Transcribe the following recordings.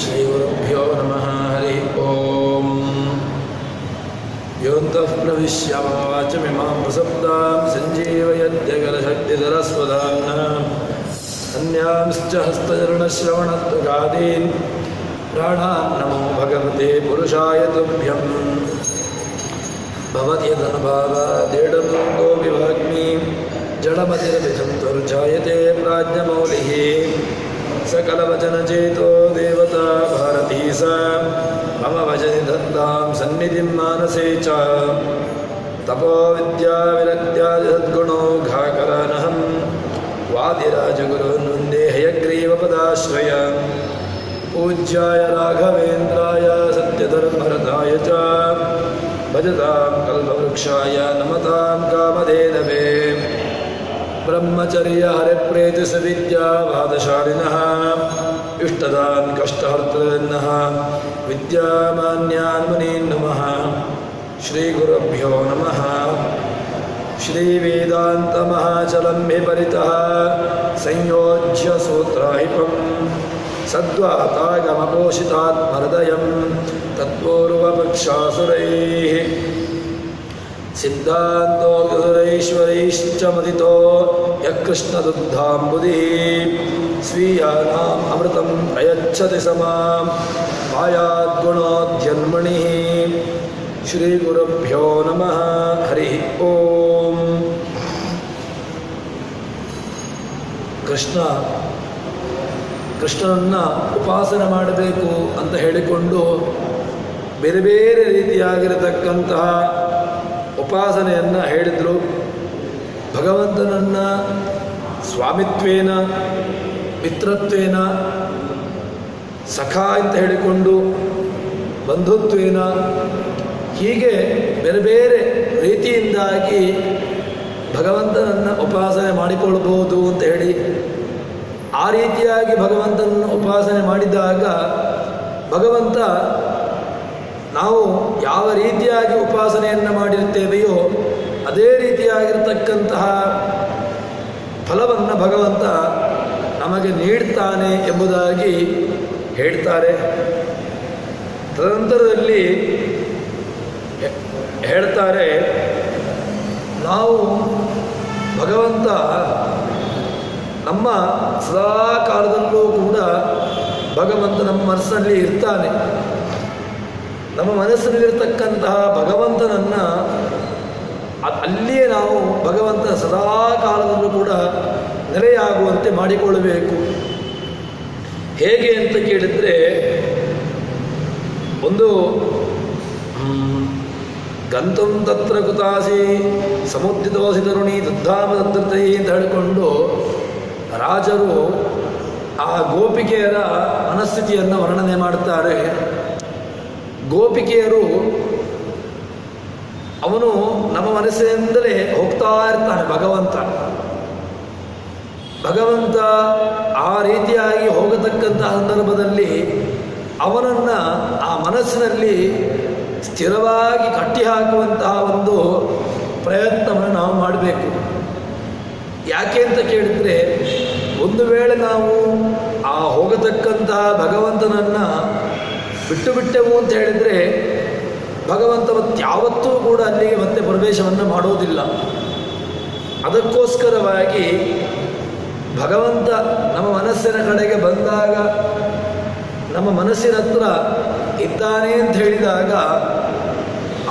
श्रीगुरुभ्यो नमः हरि ओम योऽन्तः प्रविश्य मम वाचमिमां प्रसप्तां सञ्जीवयत्यखिलशक्तिधरस्वधाम्नः अन्यांश्च हस्तचरणश्रवणत्वगादीन् प्राणान् नमो भगवते पुरुषाय तुभ्यं भवत्यदनुभावादेडं गोविभाग्नि जडमतिरभिसन्तुर्जायते प्राज्ञमौलिः सकलवचनचेतो देवता भारती सा मम वचनि दत्तां सन्निधिं मानसे च तपो विद्याविरक्त्यादिसद्गुणो घाकरानहं वादिराजगुरून् वन्दे हयग्रीवपदाश्रय पूज्याय राघवेन्द्राय सत्यधर्मरताय च भजतां कल्पवृक्षाय नमतां कामधेनवे ब्रह्मचर्य हरिप्रेतिसविद्या वादशालिनः इष्टदान् कष्टहर्तृन्नः विद्यामान्यान् मुनीन् नमः श्रीगुरुभ्यो नमः श्रीवेदान्तमहाचलं हि परितः संयोज्य सूत्राहिपं सद्वातागमपोषितात्महृदयं तत्पूर्वपक्षासुरैः सिद्धान्तोऽसुरैश्वरैश्च मदितो यः कृष्णदुग्धाम्बुधिः स्वीयानाम् अमृतं प्रयच्छति समां मायाद्गुणोद्यन्मणिः श्रीगुरुभ्यो नमः हरि ओम ಕೃಷ್ಣನನ್ನು ಉಪಾಸನೆ ಮಾಡಬೇಕು ಅಂತ ಹೇಳಿಕೊಂಡು ಬೇರೆ ಬೇರೆ ರೀತಿಯಾಗಿರತಕ್ಕಂತಹ ಉಪಾಸನೆಯನ್ನು ಹೇಳಿದರು. ಭಗವಂತನನ್ನು ಸ್ವಾಮಿತ್ವೇನ, ಮಿತ್ರತ್ವೇನ, ಸಖ ಅಂತ ಹೇಳಿಕೊಂಡು ಬಂಧುತ್ವೇನ, ಹೀಗೆ ಬೇರೆ ಬೇರೆ ರೀತಿಯಿಂದಾಗಿ ಭಗವಂತನನ್ನು ಉಪಾಸನೆ ಮಾಡಿಕೊಳ್ಳಬಹುದು ಅಂತ ಹೇಳಿ, ಆ ರೀತಿಯಾಗಿ ಭಗವಂತನನ್ನು ಉಪಾಸನೆ ಮಾಡಿದಾಗ ಭಗವಂತ ನಾವು ಯಾವ ರೀತಿಯಾಗಿ ಉಪಾಸನೆಯನ್ನು ಮಾಡಿರ್ತೇವೆಯೋ ಅದೇ ರೀತಿಯಾಗಿರ್ತಕ್ಕಂತಹ ಫಲವನ್ನು ಭಗವಂತ ನಮಗೆ ನೀಡ್ತಾನೆ ಎಂಬುದಾಗಿ ಹೇಳ್ತಾರೆ. ತದನಂತರದಲ್ಲಿ ಹೇಳ್ತಾರೆ, ನಾವು ಭಗವಂತ ನಮ್ಮ ಸದಾ ಕಾಲದಲ್ಲೂ ಕೂಡ ಭಗವಂತ ನಮ್ಮ ಮನಸ್ಸಿನಲ್ಲಿ ಇರ್ತಾನೆ. ನಮ್ಮ ಮನಸ್ಸಿನಲ್ಲಿರ್ತಕ್ಕಂತಹ ಭಗವಂತನನ್ನು ಅಲ್ಲಿಯೇ ನಾವು ಭಗವಂತನ ಸದಾ ಕಾಲದಲ್ಲೂ ಕೂಡ ನೆಲೆಯಾಗುವಂತೆ ಮಾಡಿಕೊಳ್ಳಬೇಕು. ಹೇಗೆ ಅಂತ ಕೇಳಿದರೆ, ಒಂದು ಗಂತುಂ ತತ್ರ ಕುತಾಸಿ ಸಮುದ್ರಿತೋಸಿ ತರುಣಿ ದುದ್ಧಾಮ ತತ್ರತೈ ಅಂತ ಹೇಳಿಕೊಂಡು ರಾಜರು ಆ ಗೋಪಿಕೆಯರ ಮನಸ್ಥಿತಿಯನ್ನು ವರ್ಣನೆ ಮಾಡ್ತಾರೆ. ಗೋಪಿಕೆಯರು ಅವನು ನಮ್ಮ ಮನಸ್ಸಿನಿಂದಲೇ ಹೋಗ್ತಾ ಇರ್ತಾನೆ ಭಗವಂತ ಆ ರೀತಿಯಾಗಿ ಹೋಗತಕ್ಕಂತಹ ಸಂದರ್ಭದಲ್ಲಿ ಅವನನ್ನು ಆ ಮನಸ್ಸಿನಲ್ಲಿ ಸ್ಥಿರವಾಗಿ ಕಟ್ಟಿ ಹಾಕುವಂತಹ ಒಂದು ಪ್ರಯತ್ನವನ್ನು ನಾವು ಮಾಡಬೇಕು. ಯಾಕೆ ಅಂತ ಕೇಳಿದರೆ, ಒಂದು ವೇಳೆ ನಾವು ಆ ಹೋಗತಕ್ಕಂತಹ ಭಗವಂತನನ್ನು ಬಿಟ್ಟೆವು ಅಂತ ಹೇಳಿದರೆ ಭಗವಂತ ಯಾವತ್ತೂ ಕೂಡ ಅಲ್ಲಿಗೆ ಮತ್ತೆ ಪ್ರವೇಶವನ್ನು ಮಾಡೋದಿಲ್ಲ. ಅದಕ್ಕೋಸ್ಕರವಾಗಿ ಭಗವಂತ ನಮ್ಮ ಮನಸ್ಸಿನ ಕಡೆಗೆ ಬಂದಾಗ, ನಮ್ಮ ಮನಸ್ಸಿನ ಹತ್ರ ಇದ್ದಾನೆ ಅಂತ ಹೇಳಿದಾಗ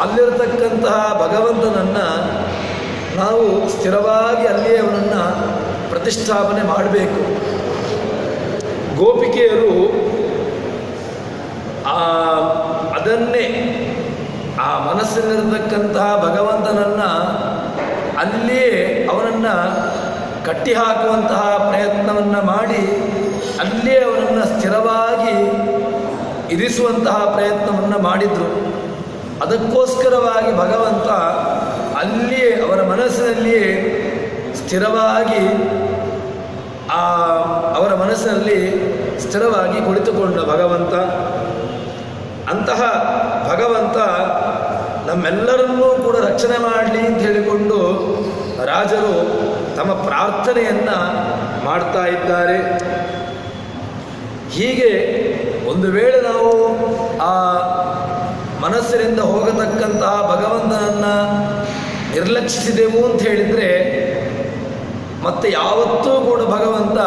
ಅಲ್ಲಿರತಕ್ಕಂತಹ ಭಗವಂತನನ್ನು ನಾವು ಸ್ಥಿರವಾಗಿ ಅಲ್ಲಿಯೇ ಅವನನ್ನು ಪ್ರತಿಷ್ಠಾಪನೆ ಮಾಡಬೇಕು. ಗೋಪಿಕೆಯರು ಅದನ್ನೇ ಆ ಮನಸ್ಸಿನಲ್ಲಿರತಕ್ಕಂತಹ ಭಗವಂತನನ್ನು ಅಲ್ಲಿಯೇ ಅವನನ್ನು ಕಟ್ಟಿ ಹಾಕುವಂತಹ ಪ್ರಯತ್ನವನ್ನು ಮಾಡಿ ಅಲ್ಲಿಯೇ ಅವನನ್ನು ಸ್ಥಿರವಾಗಿ ಇರಿಸುವಂತಹ ಪ್ರಯತ್ನವನ್ನು ಮಾಡಿದರು. ಅದಕ್ಕೋಸ್ಕರವಾಗಿ ಭಗವಂತ ಅಲ್ಲಿಯೇ ಅವರ ಮನಸ್ಸಿನಲ್ಲಿಯೇ ಸ್ಥಿರವಾಗಿ ಅವರ ಮನಸ್ಸಿನಲ್ಲಿ ಸ್ಥಿರವಾಗಿ ಕುಳಿತುಕೊಂಡ ಭಗವಂತ. ಅಂತಹ ಭಗವಂತ ನಮ್ಮೆಲ್ಲರನ್ನೂ ಕೂಡ ರಕ್ಷಣೆ ಮಾಡಲಿ ಅಂತ ಹೇಳಿಕೊಂಡು ರಾಜರು ತಮ್ಮ ಪ್ರಾರ್ಥನೆಯನ್ನು ಮಾಡ್ತಾ ಇದ್ದಾರೆ. ಹೀಗೆ ಒಂದು ವೇಳೆ ನಾವು ಆ ಮನಸ್ಸಿನಿಂದ ಹೋಗತಕ್ಕಂತಹ ಭಗವಂತನನ್ನು ನಿರ್ಲಕ್ಷಿಸಿದೆವು ಅಂತ ಹೇಳಿದರೆ ಮತ್ತೆ ಯಾವತ್ತೂ ಕೂಡ ಭಗವಂತ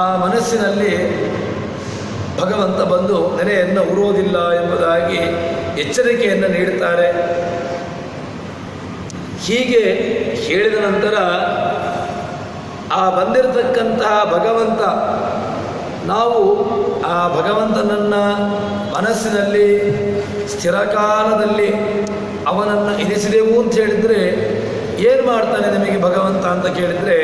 ಆ ಮನಸ್ಸಿನಲ್ಲಿ ಭಗವಂತ ಬಂದು ನೆಲೆಯನ್ನು ಉರುವುದಿಲ್ಲ ಎಂಬುದಾಗಿ ಎಚ್ಚರಿಕೆಯನ್ನು ನೀಡುತ್ತಾರೆ. ಹೀಗೆ ಹೇಳಿದ ನಂತರ ಆ ಬಂದಿರತಕ್ಕಂತಹ ಭಗವಂತ, ನಾವು ಆ ಭಗವಂತನನ್ನು ಮನಸ್ಸಿನಲ್ಲಿ ಸ್ಥಿರಕಾಲದಲ್ಲಿ ಅವನನ್ನು ಇರಿಸಿದೆವು ಅಂತ ಹೇಳಿದರೆ ಏನು ಮಾಡ್ತಾನೆ ನಿಮಗೆ ಭಗವಂತ ಅಂತ ಕೇಳಿದರೆ,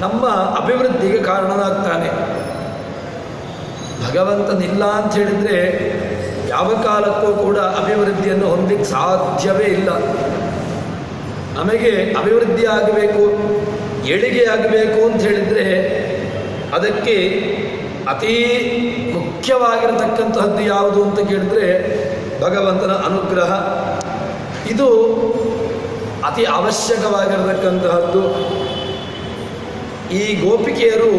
ನಮ್ಮ ಅಭಿವೃದ್ಧಿಗೆ ಕಾರಣನಾಗ್ತಾನೆ. ಭಗವಂತನಿಲ್ಲ ಅಂತ ಹೇಳಿದರೆ ಯಾವ ಕಾಲಕ್ಕೂ ಕೂಡ ಅಭಿವೃದ್ಧಿಯನ್ನು ಹೊಂದಲಿಕ್ಕೆ ಸಾಧ್ಯವೇ ಇಲ್ಲ. ನಮಗೆ ಅಭಿವೃದ್ಧಿ ಆಗಬೇಕು, ಏಳಿಗೆ ಆಗಬೇಕು ಅಂತ ಹೇಳಿದರೆ ಅದಕ್ಕೆ ಅತೀ ಮುಖ್ಯವಾಗಿರತಕ್ಕಂತಹದ್ದು ಯಾವುದು ಅಂತ ಕೇಳಿದರೆ ಭಗವಂತನ ಅನುಗ್ರಹ. ಇದು ಅತಿ ಅವಶ್ಯಕವಾಗಿರತಕ್ಕಂತಹದ್ದು. ಈ ಗೋಪಿಕೆಯರು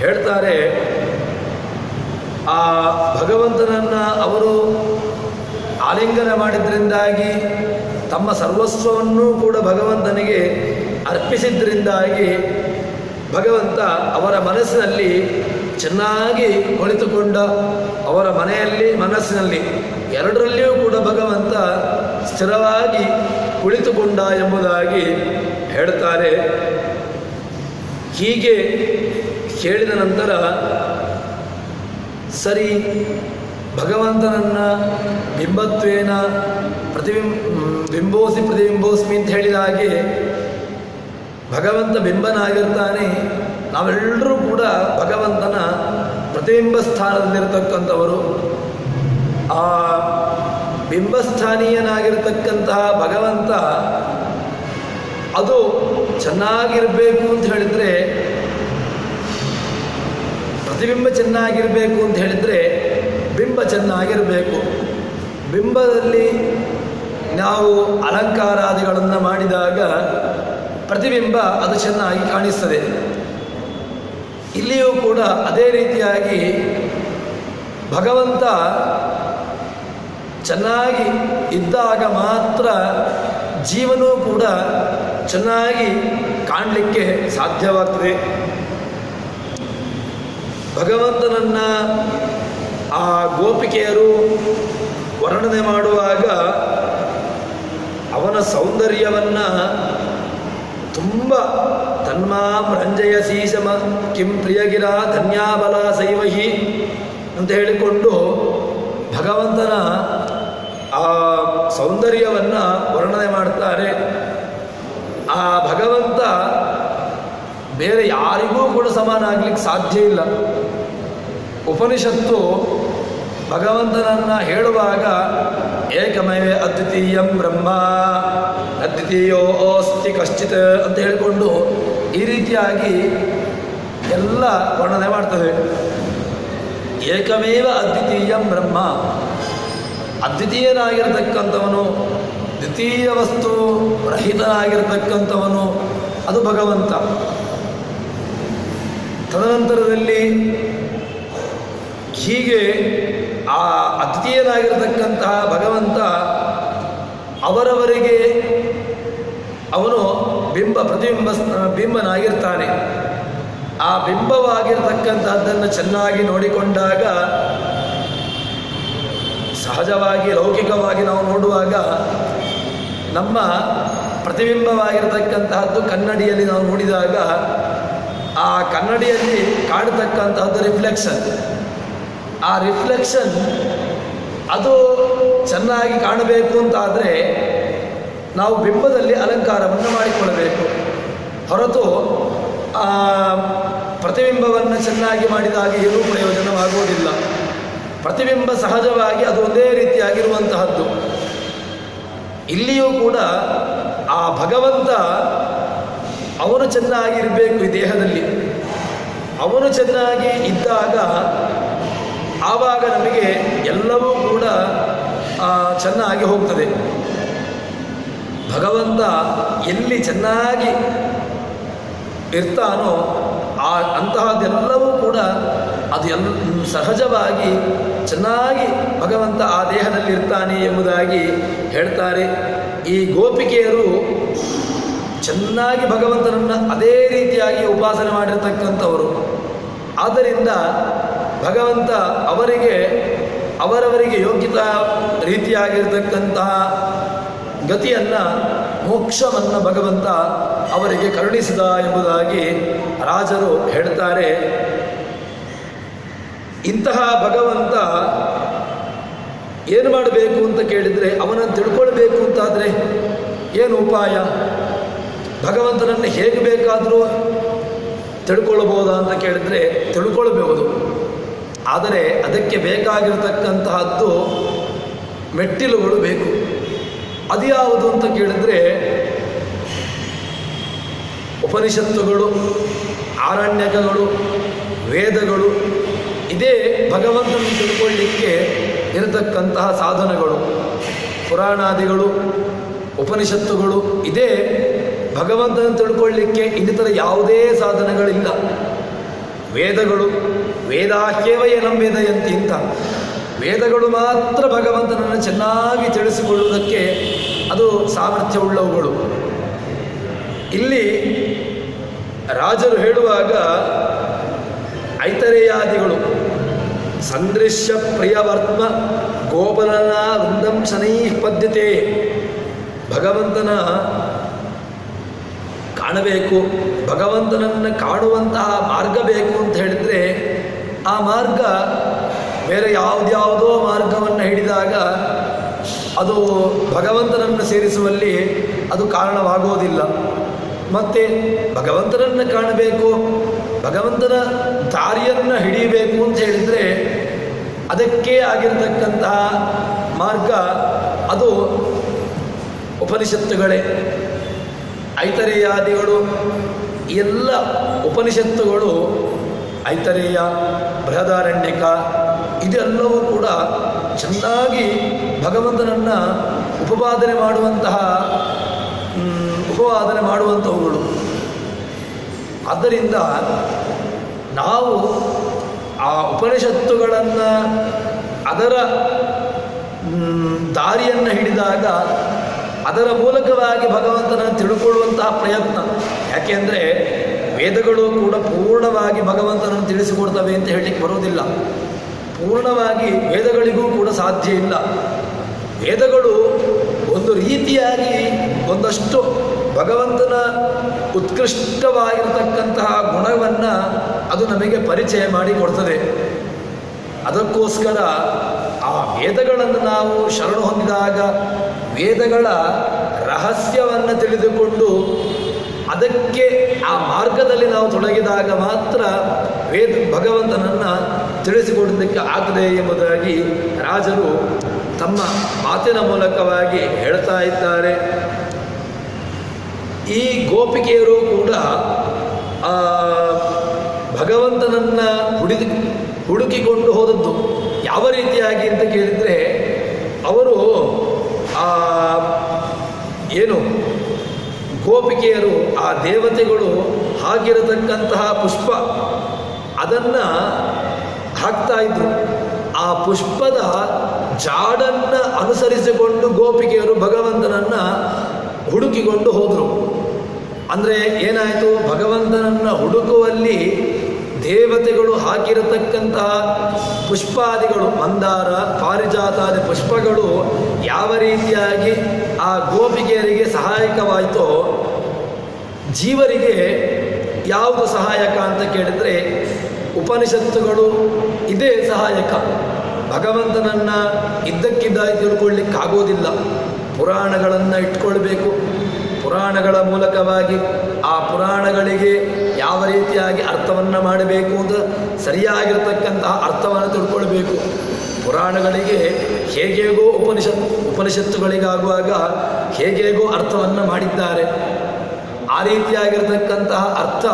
ಹೇಳ್ತಾರೆ, ಆ ಭಗವಂತನನ್ನು ಅವರು ಆಲಿಂಗನ ಮಾಡಿದ್ರಿಂದಾಗಿ ತಮ್ಮ ಸರ್ವಸ್ವವನ್ನೂ ಕೂಡ ಭಗವಂತನಿಗೆ ಅರ್ಪಿಸಿದ್ರಿಂದಾಗಿ ಭಗವಂತ ಅವರ ಮನಸ್ಸಿನಲ್ಲಿ ಚೆನ್ನಾಗಿ ಕುಳಿತುಕೊಂಡ, ಅವರ ಮನೆಯಲ್ಲಿ ಮನಸ್ಸಿನಲ್ಲಿ ಎರಡರಲ್ಲಿಯೂ ಕೂಡ ಭಗವಂತ ಸ್ಥಿರವಾಗಿ ಕುಳಿತುಕೊಂಡ ಎಂಬುದಾಗಿ ಹೇಳ್ತಾರೆ. ಹೀಗೆ ಹೇಳಿದ ನಂತರ ಸರಿ, ಭಗವಂತನನ್ನು ಬಿಂಬತ್ವೇನ ಬಿಂಬೋಸಿ ಪ್ರತಿಬಿಂಬೋಸ್ಮಿ ಅಂತ ಹೇಳಿದ ಹಾಗೆ ಭಗವಂತ ಬಿಂಬನಾಗಿರ್ತಾನೆ. ನಾವೆಲ್ಲರೂ ಕೂಡ ಭಗವಂತನ ಪ್ರತಿಬಿಂಬ ಸ್ಥಾನದಲ್ಲಿರತಕ್ಕಂಥವರು. ಆ ಬಿಂಬಸ್ಥಾನೀಯನಾಗಿರ್ತಕ್ಕಂತಹ ಭಗವಂತ ಅದು ಚೆನ್ನಾಗಿರಬೇಕು ಅಂತ ಹೇಳಿದರೆ, ಪ್ರತಿಬಿಂಬ ಚೆನ್ನಾಗಿರಬೇಕು ಅಂತ ಹೇಳಿದರೆ ಬಿಂಬ ಚೆನ್ನಾಗಿರಬೇಕು. ಬಿಂಬದಲ್ಲಿ ನಾವು ಅಲಂಕಾರಾದಿಗಳನ್ನು ಮಾಡಿದಾಗ ಪ್ರತಿಬಿಂಬ ಅದು ಚೆನ್ನಾಗಿ ಕಾಣಿಸ್ತದೆ. ಇಲ್ಲಿಯೂ ಕೂಡ ಅದೇ ರೀತಿಯಾಗಿ ಭಗವಂತ ಚೆನ್ನಾಗಿ ಇದ್ದಾಗ ಮಾತ್ರ ಜೀವನೂ ಕೂಡ ಚೆನ್ನಾಗಿ ಕಾಣಲಿಕ್ಕೆ ಸಾಧ್ಯವಾಗ್ತದೆ. ಭಗವಂತನನ್ನು ಆ ಗೋಪಿಕೆಯರು ವರ್ಣನೆ ಮಾಡುವಾಗ ಅವನ ಸೌಂದರ್ಯವನ್ನು ತುಂಬ ತನ್ಮಾಂ ರಂಜಯ ಸೀಸಮ ಕಿಂ ಪ್ರಿಯಗಿರ ಧನ್ಯಾಬಲ ಸೈವಹಿ ಅಂತ ಹೇಳಿಕೊಂಡು ಭಗವಂತನ ಆ ಸೌಂದರ್ಯವನ್ನು ವರ್ಣನೆ ಮಾಡ್ತಾರೆ. ಆ ಭಗವಂತ ಬೇರೆ ಯಾರಿಗೂ ಕೂಡ ಸಮಾನ ಆಗಲಿಕ್ಕೆ ಸಾಧ್ಯ ಇಲ್ಲ. ಉಪನಿಷತ್ತು ಭಗವಂತನನ್ನು ಹೇಳುವಾಗ ಏಕಮೇವ ಅದ್ವಿತೀಯಂ ಬ್ರಹ್ಮ ಅದ್ವಿತೀಯೋ ಅಸ್ತಿ ಕಶ್ಚಿತ್ ಅಂತ ಹೇಳಿಕೊಂಡು ಈ ರೀತಿಯಾಗಿ ಎಲ್ಲ ವರ್ಣನೆ ಮಾಡ್ತದೆ. ಏಕಮೇವ ಅದ್ವಿತೀಯಂ ಬ್ರಹ್ಮ, ಅದ್ವಿತೀಯನಾಗಿರ್ತಕ್ಕಂಥವನು, ದ್ವಿತೀಯ ವಸ್ತು ರಹಿತನಾಗಿರ್ತಕ್ಕಂಥವನು ಅದು ಭಗವಂತ. ತದನಂತರದಲ್ಲಿ ಹೀಗೆ ಆ ಅದ್ವಿತೀಯನಾಗಿರ್ತಕ್ಕಂತಹ ಭಗವಂತ ಅವರವರಿಗೆ ಅವನು ಬಿಂಬನಾಗಿರ್ತಾನೆ. ಆ ಬಿಂಬವಾಗಿರ್ತಕ್ಕಂಥದ್ದನ್ನು ಚೆನ್ನಾಗಿ ನೋಡಿಕೊಂಡಾಗ ಸಹಜವಾಗಿ ಲೌಕಿಕವಾಗಿ ನಾವು ನೋಡುವಾಗ ನಮ್ಮ ಪ್ರತಿಬಿಂಬವಾಗಿರತಕ್ಕಂತಹದ್ದು ಕನ್ನಡಿಯಲ್ಲಿ ನಾವು ನೋಡಿದಾಗ ಆ ಕನ್ನಡಿಯಲ್ಲಿ ಕಾಣತಕ್ಕಂತಹದ್ದು ರಿಫ್ಲೆಕ್ಷನ್. ಆ ರಿಫ್ಲೆಕ್ಷನ್ ಅದು ಚೆನ್ನಾಗಿ ಕಾಣಬೇಕು ಅಂತಾದರೆ ನಾವು ಬಿಂಬದಲ್ಲಿ ಅಲಂಕಾರವನ್ನು ಮಾಡಿಕೊಳ್ಳಬೇಕು. ಹೊರತು ಆ ಪ್ರತಿಬಿಂಬವನ್ನು ಚೆನ್ನಾಗಿ ಮಾಡಿದಾಗ ಏನೂ ಪ್ರಯೋಜನವಾಗುವುದಿಲ್ಲ. ಪ್ರತಿಬಿಂಬ ಸಹಜವಾಗಿ ಅದು ಒಂದೇ ರೀತಿಯಾಗಿರುವಂತಹದ್ದು. ಇಲ್ಲಿಯೂ ಕೂಡ ಆ ಭಗವಂತ ಅವನು ಚೆನ್ನಾಗಿರಬೇಕು ಈ ದೇಹದಲ್ಲಿ. ಅವನು ಚೆನ್ನಾಗಿ ಇದ್ದಾಗ ಆವಾಗ ನಮಗೆ ಎಲ್ಲವೂ ಕೂಡ ಚೆನ್ನಾಗಿ ಹೋಗ್ತದೆ. ಭಗವಂತ ಎಲ್ಲಿ ಚೆನ್ನಾಗಿ ಇರ್ತಾನೋ ಅಂತಹದ್ದೆಲ್ಲವೂ ಕೂಡ ಸಹಜವಾಗಿ ಚೆನ್ನಾಗಿ ಭಗವಂತ ಆ ದೇಹದಲ್ಲಿರ್ತಾನೆ ಎಂಬುದಾಗಿ ಹೇಳ್ತಾರೆ. ಈ ಗೋಪಿಕೆಯರು ಚೆನ್ನಾಗಿ ಭಗವಂತನನ್ನು ಅದೇ ರೀತಿಯಾಗಿ ಉಪಾಸನೆ ಮಾಡಿರ್ತಕ್ಕಂಥವರು. ಆದ್ದರಿಂದ ಭಗವಂತ ಅವರವರಿಗೆ ಯೋಗ್ಯತಾ ರೀತಿಯಾಗಿರ್ತಕ್ಕಂತಹ ಗತಿಯನ್ನು, ಮೋಕ್ಷವನ್ನು ಭಗವಂತ ಅವರಿಗೆ ಕರುಣಿಸಿದ ಎಂಬುದಾಗಿ ರಾಜರು ಹೇಳ್ತಾರೆ. ಇಂತಹ ಭಗವಂತ ಏನು ಮಾಡಬೇಕು ಅಂತ ಕೇಳಿದರೆ, ಅವನನ್ನು ತಿಳ್ಕೊಳ್ಬೇಕು ಅಂತಾದರೆ ಏನು ಉಪಾಯ? ಭಗವಂತನನ್ನು ಹೇಗೆ ಬೇಕಾದರೂ ತಿಳ್ಕೊಳ್ಬೋದಾ ಅಂತ ಕೇಳಿದರೆ ತಿಳ್ಕೊಳ್ಬಹುದು. ಆದರೆ ಅದಕ್ಕೆ ಬೇಕಾಗಿರತಕ್ಕಂತಹದ್ದು ಮೆಟ್ಟಿಲುಗಳು ಬೇಕು. ಅದು ಯಾವುದು ಅಂತ ಕೇಳಿದರೆ ಉಪನಿಷತ್ತುಗಳು, ಆರಣ್ಯಕಗಳು, ವೇದಗಳು, ಇದೇ ಭಗವಂತನನ್ನು ತಿಳ್ಕೊಳ್ಳಿಕ್ಕೆ ಇರತಕ್ಕಂತಹ ಸಾಧನಗಳು. ಪುರಾಣಾದಿಗಳು, ಉಪನಿಷತ್ತುಗಳು, ಇದೇ ಭಗವಂತನನ್ನು ತಿಳ್ಕೊಳ್ಳಿಕ್ಕೆ ಇನ್ನಿತರ ಯಾವುದೇ ಸಾಧನಗಳಿಲ್ಲ. ವೇದಗಳು, ವೇದಾಹ್ಯೇವ ಏನಂ ವೇದಯಂತಿ ಅಂತ, ವೇದಗಳು ಮಾತ್ರ ಭಗವಂತನನ್ನು ಚೆನ್ನಾಗಿ ತಿಳಿಸಿಕೊಳ್ಳುವುದಕ್ಕೆ ಅದು ಸಾಮರ್ಥ್ಯವುಳ್ಳವುಗಳು. ಇಲ್ಲಿ ರಾಜರು ಹೇಳುವಾಗ ಐತರೇಯಾದಿಗಳು ಸಂದೃಶ್ಯ ಪ್ರಿಯವರ್ತ್ಮ ಗೋಪಾಲನ ವೃಂದಂ ಶನೈ ಪದ್ಯತೆ, ಭಗವಂತನ ಕಾಣಬೇಕು, ಭಗವಂತನನ್ನು ಕಾಣುವಂತಹ ಮಾರ್ಗ ಬೇಕು ಅಂತ ಹೇಳಿದರೆ ಆ ಮಾರ್ಗ ಬೇರೆ ಯಾವುದ್ಯಾವುದೋ ಮಾರ್ಗವನ್ನು ಹಿಡಿದಾಗ ಅದು ಭಗವಂತನನ್ನು ಸೇರಿಸುವಲ್ಲಿ ಅದು ಕಾರಣವಾಗುವುದಿಲ್ಲ. ಮತ್ತು ಭಗವಂತನನ್ನು ಕಾಣಬೇಕು, ಭಗವಂತನ ದಾರಿಯನ್ನು ಹಿಡಿಯಬೇಕು ಅಂತ ಹೇಳಿದರೆ ಅದಕ್ಕೆ ಆಗಿರತಕ್ಕಂತಹ ಮಾರ್ಗ ಅದು ಉಪನಿಷತ್ತುಗಳೇ. ಐತರೇಯಾದಿಗಳು, ಎಲ್ಲ ಉಪನಿಷತ್ತುಗಳು, ಐತರೇಯ, ಬೃಹದಾರಣ್ಯಕ, ಇದೆಲ್ಲವೂ ಕೂಡ ಚೆನ್ನಾಗಿ ಭಗವಂತನನ್ನು ಉಪಪಾದನೆ ಮಾಡುವಂಥವುಗಳು. ಆದ್ದರಿಂದ ನಾವು ಆ ಉಪನಿಷತ್ತುಗಳನ್ನು ಅದರ ದಾರಿಯನ್ನು ಹಿಡಿದಾಗ ಅದರ ಮೂಲಕವಾಗಿ ಭಗವಂತನನ್ನು ತಿಳ್ಕೊಳ್ಳುವಂತಹ ಪ್ರಯತ್ನ. ಯಾಕೆಂದರೆ ವೇದಗಳು ಕೂಡ ಪೂರ್ಣವಾಗಿ ಭಗವಂತನನ್ನು ತಿಳಿಸಿಕೊಡ್ತವೆ ಅಂತ ಹೇಳಲಿಕ್ಕೆ ಬರೋದಿಲ್ಲ. ಪೂರ್ಣವಾಗಿ ವೇದಗಳಿಗೂ ಕೂಡ ಸಾಧ್ಯ ಇಲ್ಲ. ವೇದಗಳು ಒಂದು ರೀತಿಯಾಗಿ ಒಂದಷ್ಟು ಭಗವಂತನ ಉತ್ಕೃಷ್ಟವಾಗಿರತಕ್ಕಂತಹ ಗುಣವನ್ನು ಅದು ನಮಗೆ ಪರಿಚಯ ಮಾಡಿಕೊಡ್ತದೆ. ಅದಕ್ಕೋಸ್ಕರ ಆ ವೇದಗಳನ್ನು ನಾವು ಶರಣು ಹೊಂದಿದಾಗ, ವೇದಗಳ ರಹಸ್ಯವನ್ನು ತಿಳಿದುಕೊಂಡು ಅದಕ್ಕೆ ಆ ಮಾರ್ಗದಲ್ಲಿ ನಾವು ತೊಡಗಿದಾಗ ಮಾತ್ರ ಭಗವಂತನನ್ನು ತಿಳಿಸಿಕೊಡೋದಕ್ಕೆ ಆಗ್ತದೆ ಎಂಬುದಾಗಿ ರಾಜರು ತಮ್ಮ ಮಾತಿನ ಮೂಲಕವಾಗಿ ಹೇಳ್ತಾ ಇದ್ದಾರೆ. ಈ ಗೋಪಿಕೆಯರು ಕೂಡ ಭಗವಂತನನ್ನು ಹುಡುಕಿಕೊಂಡು ಹೋದದ್ದು ಯಾವ ರೀತಿಯಾಗಿ ಅಂತ ಕೇಳಿದರೆ, ಅವರು ಏನು ಗೋಪಿಕೆಯರು ಆ ದೇವತೆಗಳು ಹಾಕಿರತಕ್ಕಂತಹ ಪುಷ್ಪ ಅದನ್ನು ಹಾಕ್ತಾ ಇದ್ರು. ಆ ಪುಷ್ಪದ ಜಾಡನ್ನು ಅನುಸರಿಸಿಕೊಂಡು ಗೋಪಿಕೆಯರು ಭಗವಂತನನ್ನು ಹುಡುಕಿಕೊಂಡು ಹೋದರು. ಅಂದರೆ ಏನಾಯಿತು, ಭಗವಂತನನ್ನು ಹುಡುಕುವಲ್ಲಿ ದೇವತೆಗಳು ಹಾಕಿರತಕ್ಕಂತಹ ಪುಷ್ಪಾದಿಗಳು, ಮಂದಾರ, ಪಾರಿಜಾತಾದಿ ಪುಷ್ಪಗಳು ಯಾವ ರೀತಿಯಾಗಿ ಆ ಗೋಪಿಕೆಯರಿಗೆ ಸಹಾಯಕವಾಯಿತೋ, ಜೀವರಿಗೆ ಯಾವುದು ಸಹಾಯಕ ಅಂತ ಕೇಳಿದರೆ ಉಪನಿಷತ್ತುಗಳು ಇದೇ ಸಹಾಯಕ. ಭಗವಂತನನ್ನು ಇದ್ದಕ್ಕಿದ್ದಾಗಿ ತಿಳ್ಕೊಳ್ಳಿಕ್ಕಾಗೋದಿಲ್ಲ. ಪುರಾಣಗಳನ್ನು ಇಟ್ಕೊಳ್ಬೇಕು. ಪುರಾಣಗಳ ಮೂಲಕವಾಗಿ ಆ ಪುರಾಣಗಳಿಗೆ ಯಾವ ರೀತಿಯಾಗಿ ಅರ್ಥವನ್ನು ಮಾಡಬೇಕು ಅಂತ ಸರಿಯಾಗಿರ್ತಕ್ಕಂತಹ ಅರ್ಥವನ್ನು ತಿಳ್ಕೊಳ್ಬೇಕು. ಪುರಾಣಗಳಿಗೆ ಹೇಗೇಗೋ ಉಪನಿಷತ್ತುಗಳಿಗಾಗುವಾಗ ಹೇಗೇಗೋ ಅರ್ಥವನ್ನು ಮಾಡಿದ್ದಾರೆ. ಆ ರೀತಿಯಾಗಿರ್ತಕ್ಕಂತಹ ಅರ್ಥ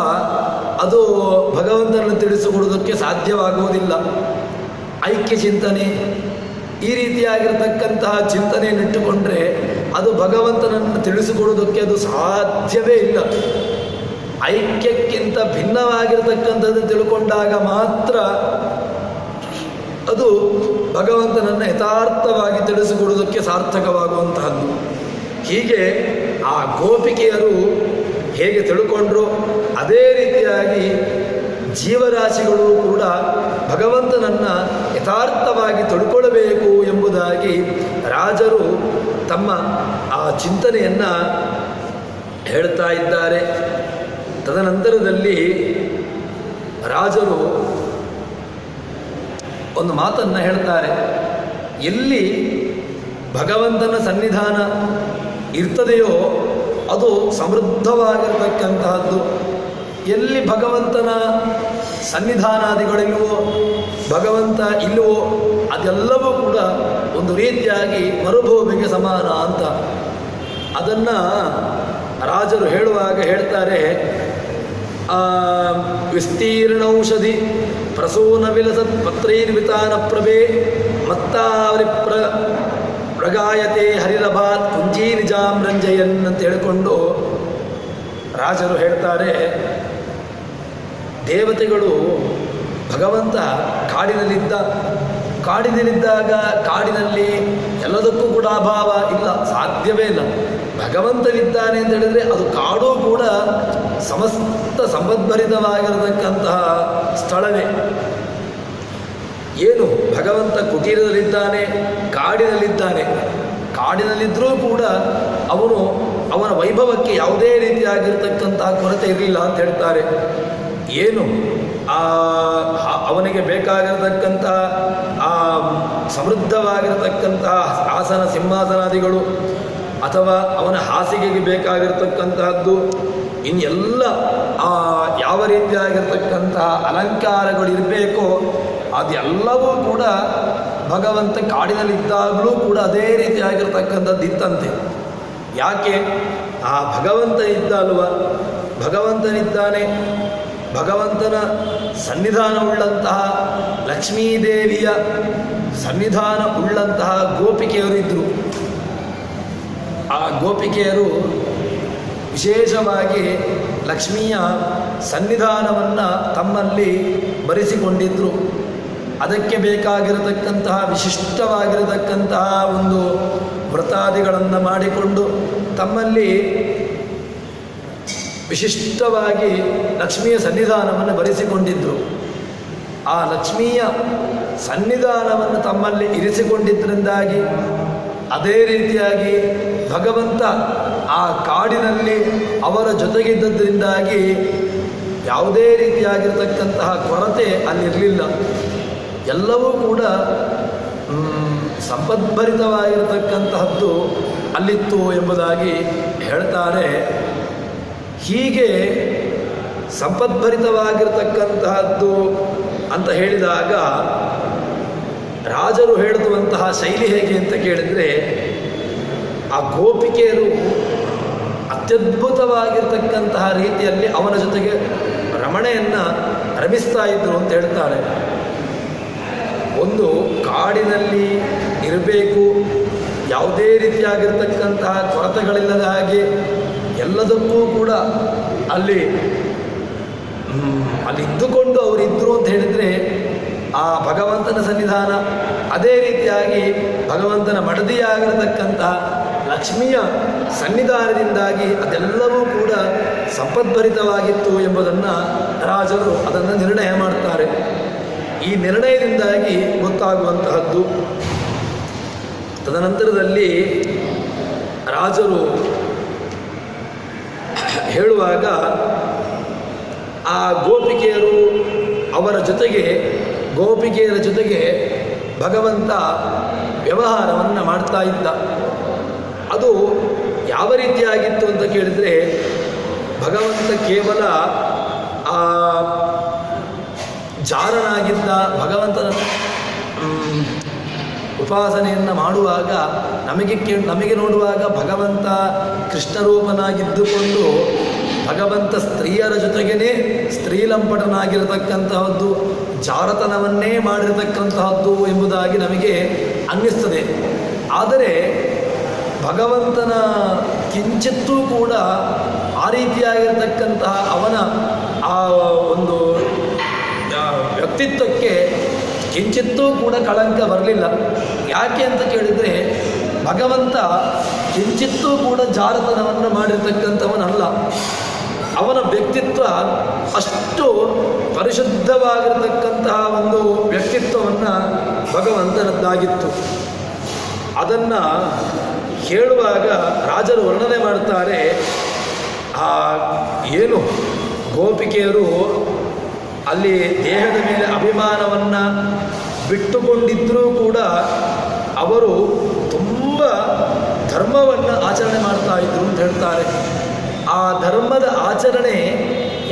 ಅದು ಭಗವಂತನನ್ನು ತಿಳಿಸಿಕೊಡೋದಕ್ಕೆ ಸಾಧ್ಯವಾಗುವುದಿಲ್ಲ. ಐಕ್ಯ ಚಿಂತನೆ, ಈ ರೀತಿಯಾಗಿರ್ತಕ್ಕಂತಹ ಚಿಂತನೆಯನ್ನಿಟ್ಟುಕೊಂಡ್ರೆ ಅದು ಭಗವಂತನನ್ನು ತಿಳಿಸಿಕೊಡೋದಕ್ಕೆ ಅದು ಸಾಧ್ಯವೇ ಇಲ್ಲ. ಐಕ್ಯಕ್ಕಿಂತ ಭಿನ್ನವಾಗಿರ್ತಕ್ಕಂಥದ್ದು ತಿಳ್ಕೊಂಡಾಗ ಮಾತ್ರ ಅದು ಭಗವಂತನನ್ನು ಯಥಾರ್ಥವಾಗಿ ತಿಳಿಸಿಕೊಡುವುದಕ್ಕೆ ಸಾರ್ಥಕವಾಗುವಂತಹದ್ದು. ಹೀಗೆ ಆ ಗೋಪಿಕೆಯರು ಹೇಗೆ ತಿಳ್ಕೊಂಡ್ರು ಅದೇ ರೀತಿಯಾಗಿ ಜೀವರಾಶಿಗಳು ಕೂಡ ಭಗವಂತನನ್ನು ಯಥಾರ್ಥವಾಗಿ ತಿಳ್ಕೊಳ್ಳಬೇಕು ಎಂಬುದಾಗಿ ರಾಜರು ತಮ್ಮ ಆ ಚಿಂತನೆಯನ್ನು ಹೇಳ್ತಾ ಇದ್ದಾರೆ. ತದನಂತರದಲ್ಲಿ ರಾಜರು ಒಂದು ಮಾತನ್ನು ಹೇಳ್ತಾರೆ. ಎಲ್ಲಿ ಭಗವಂತನ ಸನ್ನಿಧಾನ ಇರ್ತದೆಯೋ ಅದು ಸಮೃದ್ಧವಾಗಿರತಕ್ಕಂತಹದ್ದು. ಎಲ್ಲಿ ಭಗವಂತನ ಸನ್ನಿಧಾನಾದಿಗಳಿಲ್ವೋ, ಭಗವಂತ ಇಲ್ಲವೋ, ಅದೆಲ್ಲವೂ ಕೂಡ ಒಂದು ರೀತಿಯಾಗಿ ಮರುಭೂಮಿಗೆ ಸಮಾನ ಅಂತ. ಅದನ್ನು ರಾಜರು ಹೇಳುವಾಗ ಹೇಳ್ತಾರೆ, ವಿಸ್ತೀರ್ಣೌಷಧಿ ಪ್ರಸೂನ ವಿಲಸತ್ ಪತ್ರೈರ್ವಿತಾನ ಪ್ರಭೆ ಮತ್ತಾವರಿ ಪ್ರಗಾಯತೆ ಹರಿರಭಾತ್ ಕುಂಜೀ ನಿಜಾಂ ರಂಜಯನ್ ಅಂತ ಹೇಳಿಕೊಂಡು ರಾಜರು ಹೇಳ್ತಾರೆ, ದೇವತೆಗಳು ಭಗವಂತ ಕಾಡಿನಲ್ಲಿದ್ದಾಗ ಕಾಡಿನಲ್ಲಿ ಎಲ್ಲದಕ್ಕೂ ಕೂಡ ಅಭಾವ ಇಲ್ಲ, ಸಾಧ್ಯವೇ ಇಲ್ಲ. ಭಗವಂತನಿದ್ದಾನೆ ಅಂತ ಹೇಳಿದರೆ ಅದು ಕಾಡು ಕೂಡ ಸಮಸ್ತ ಸಂಪದ್ಭರಿತವಾಗಿರತಕ್ಕಂತಹ ಸ್ಥಳವೇ. ಏನು ಭಗವಂತ ಕುಟೀರದಲ್ಲಿದ್ದಾನೆ, ಕಾಡಿನಲ್ಲಿದ್ದರೂ ಕೂಡ ಅವನ ವೈಭವಕ್ಕೆ ಯಾವುದೇ ರೀತಿಯಾಗಿರ್ತಕ್ಕಂತಹ ಕೊರತೆ ಇರಲಿಲ್ಲ ಅಂತ ಹೇಳ್ತಾರೆ. ಏನು ಅವನಿಗೆ ಬೇಕಾಗಿರತಕ್ಕಂತಹ ಆ ಸಮೃದ್ಧವಾಗಿರತಕ್ಕಂತಹ ಆಸನ ಸಿಂಹಾಸನಾದಿಗಳು ಅಥವಾ ಅವನ ಹಾಸಿಗೆಗೆ ಬೇಕಾಗಿರ್ತಕ್ಕಂತಹದ್ದು ಇನ್ನೆಲ್ಲ ಯಾವ ರೀತಿಯಾಗಿರ್ತಕ್ಕಂತಹ ಅಲಂಕಾರಗಳು ಇರಬೇಕೋ ಅದೆಲ್ಲವೂ ಕೂಡ ಭಗವಂತ ಕಾಡಿನಲ್ಲಿದ್ದಾಗಲೂ ಕೂಡ ಅದೇ ರೀತಿಯಾಗಿರ್ತಕ್ಕಂಥದ್ದು ಇತ್ತಂತೆ. ಯಾಕೆ? ಆ ಭಗವಂತ ಇದ್ದ ಅಲ್ವ, ಭಗವಂತನಿದ್ದಾನೆ. ಭಗವಂತನ ಸನ್ನಿಧಾನ ಉಳ್ಳಂತಹ ಲಕ್ಷ್ಮೀದೇವಿಯ ಸನ್ನಿಧಾನ ಉಳ್ಳಂತಹ ಗೋಪಿಕೆಯರು ಇದ್ದರು. ಆ ಗೋಪಿಕೆಯರು ವಿಶೇಷವಾಗಿ ಲಕ್ಷ್ಮಿಯ ಸನ್ನಿಧಾನವನ್ನು ತಮ್ಮಲ್ಲಿ ಬರೆಸಿಕೊಂಡಿದ್ದರು. ಅದಕ್ಕೆ ಬೇಕಾಗಿರತಕ್ಕಂತಹ ವಿಶಿಷ್ಟವಾಗಿರತಕ್ಕಂತಹ ಒಂದು ವ್ರತಾದಿಗಳನ್ನು ಮಾಡಿಕೊಂಡು ತಮ್ಮಲ್ಲಿ ವಿಶಿಷ್ಟವಾಗಿ ಲಕ್ಷ್ಮಿಯ ಸನ್ನಿಧಾನವನ್ನು ಬರೆಸಿಕೊಂಡಿದ್ದರು. ಆ ಲಕ್ಷ್ಮಿಯ ಸನ್ನಿಧಾನವನ್ನು ತಮ್ಮಲ್ಲಿ ಇರಿಸಿಕೊಂಡಿದ್ದರಿಂದಾಗಿ ಅದೇ ರೀತಿಯಾಗಿ ಭಗವಂತ ಆ ಕಾಡಿನಲ್ಲಿ ಅವರ ಜೊತೆಗಿದ್ದದ್ರಿಂದಾಗಿ ಯಾವುದೇ ರೀತಿಯಾಗಿರ್ತಕ್ಕಂತಹ ಕೊರತೆ ಅಲ್ಲಿರಲಿಲ್ಲ. ಎಲ್ಲವೂ ಕೂಡ ಸಂಪದ್ಭರಿತವಾಗಿರತಕ್ಕಂತಹದ್ದು ಅಲ್ಲಿತ್ತು ಎಂಬುದಾಗಿ ಹೇಳ್ತಾರೆ. ಹೀಗೆ ಸಂಪದ್ಭರಿತವಾಗಿರತಕ್ಕಂತಹದ್ದು ಅಂತ ಹೇಳಿದಾಗ ರಾಜರು ಹೇಳುವಂತಹ ಶೈಲಿ ಹೇಗೆ ಅಂತ ಕೇಳಿದರೆ, ಆ ಗೋಪಿಕೆಯರು ಅತ್ಯದ್ಭುತವಾಗಿರ್ತಕ್ಕಂತಹ ರೀತಿಯಲ್ಲಿ ಅವನ ಜೊತೆಗೆ ರಮಣೆಯನ್ನು ರಮಿಸ್ತಾ ಇದ್ದರು ಅಂತ ಹೇಳ್ತಾರೆ. ಒಂದು ಕಾಡಿನಲ್ಲಿ ಇರಬೇಕು, ಯಾವುದೇ ರೀತಿಯಾಗಿರ್ತಕ್ಕಂತಹ ಕೊರತೆಗಳಿಲ್ಲದ ಹಾಗೆ ಎಲ್ಲದಕ್ಕೂ ಕೂಡ ಅಲ್ಲಿ ಇದ್ದುಕೊಂಡು ಅವರಿದ್ದರು ಅಂತ ಹೇಳಿದರೆ ಆ ಭಗವಂತನ ಸನ್ನಿಧಾನ, ಅದೇ ರೀತಿಯಾಗಿ ಭಗವಂತನ ಮಡದಿಯಾಗಿರತಕ್ಕಂತಹ ಲಕ್ಷ್ಮಿಯ ಸನ್ನಿಧಾನದಿಂದಾಗಿ ಅದೆಲ್ಲವೂ ಕೂಡ ಸಂಪದ್ಭರಿತವಾಗಿತ್ತು ಎಂಬುದನ್ನು ರಾಜರು ಅದನ್ನು ನಿರ್ಣಯ ಮಾಡ್ತಾರೆ. ಈ ನಿರ್ಣಯದಿಂದಾಗಿ ಗೊತ್ತಾಗುವಂತಹದ್ದು. ತದನಂತರದಲ್ಲಿ ರಾಜರು ಹೇಳುವಾಗ ಆ ಗೋಪಿಕೆಯರು ಗೋಪಿಕೆಯರ ಜೊತೆಗೆ ಭಗವಂತ ವ್ಯವಹಾರವನ್ನು ಮಾಡ್ತಾ ಇದ್ದ. ಅದು ಯಾವ ರೀತಿಯಾಗಿತ್ತು ಅಂತ ಕೇಳಿದರೆ, ಭಗವಂತ ಕೇವಲ ಆ ಜಾರನಾಗಿದ್ದ. ಭಗವಂತನ ಉಪಾಸನೆಯನ್ನು ಮಾಡುವಾಗ ನಮಗೆ ನೋಡುವಾಗ ಭಗವಂತ ಕೃಷ್ಣರೂಪನಾಗಿದ್ದುಕೊಂಡು ಭಗವಂತ ಸ್ತ್ರೀಯರ ಜೊತೆಗೇ ಸ್ತ್ರೀಲಂಪಟನಾಗಿರತಕ್ಕಂತಹದ್ದು, ಜಾರತನವನ್ನೇ ಮಾಡಿರತಕ್ಕಂತಹದ್ದು ಎಂಬುದಾಗಿ ನಮಗೆ ಅನ್ನಿಸ್ತದೆ. ಆದರೆ ಭಗವಂತನ ಕಿಂಚಿತ್ತೂ ಕೂಡ ಆ ರೀತಿಯಾಗಿರತಕ್ಕಂತಹ ಅವನ ಆ ಒಂದು ವ್ಯಕ್ತಿತ್ವಕ್ಕೆ ಕಿಂಚಿತ್ತೂ ಕೂಡ ಕಳಂಕ ಬರಲಿಲ್ಲ. ಯಾಕೆ ಅಂತ ಕೇಳಿದರೆ ಭಗವಂತ ಕಿಂಚಿತ್ತೂ ಕೂಡ ಜಾರತನವನ್ನು ಮಾಡಿರ್ತಕ್ಕಂಥವನಲ್ಲ. ಅವನ ವ್ಯಕ್ತಿತ್ವ ಅಷ್ಟು ಪರಿಶುದ್ಧವಾಗಿರತಕ್ಕಂತಹ ಒಂದು ವ್ಯಕ್ತಿತ್ವವನ್ನು ಭಗವಂತನದ್ದಾಗಿತ್ತು. ಅದನ್ನು ಹೇಳುವಾಗ ರಾಜರು ವರ್ಣನೆ ಮಾಡ್ತಾರೆ. ಏನು ಗೋಪಿಕೆಯರು ಅಲ್ಲಿ ದೇಹದ ಮೇಲೆ ಅಭಿಮಾನವನ್ನು ಬಿಟ್ಟುಕೊಂಡಿದ್ದರೂ ಕೂಡ ಅವರು ತುಂಬ ಧರ್ಮವನ್ನು ಆಚರಣೆ ಮಾಡ್ತಾ ಇದ್ರು ಅಂತ ಹೇಳ್ತಾರೆ. ಆ ಧರ್ಮದ ಆಚರಣೆ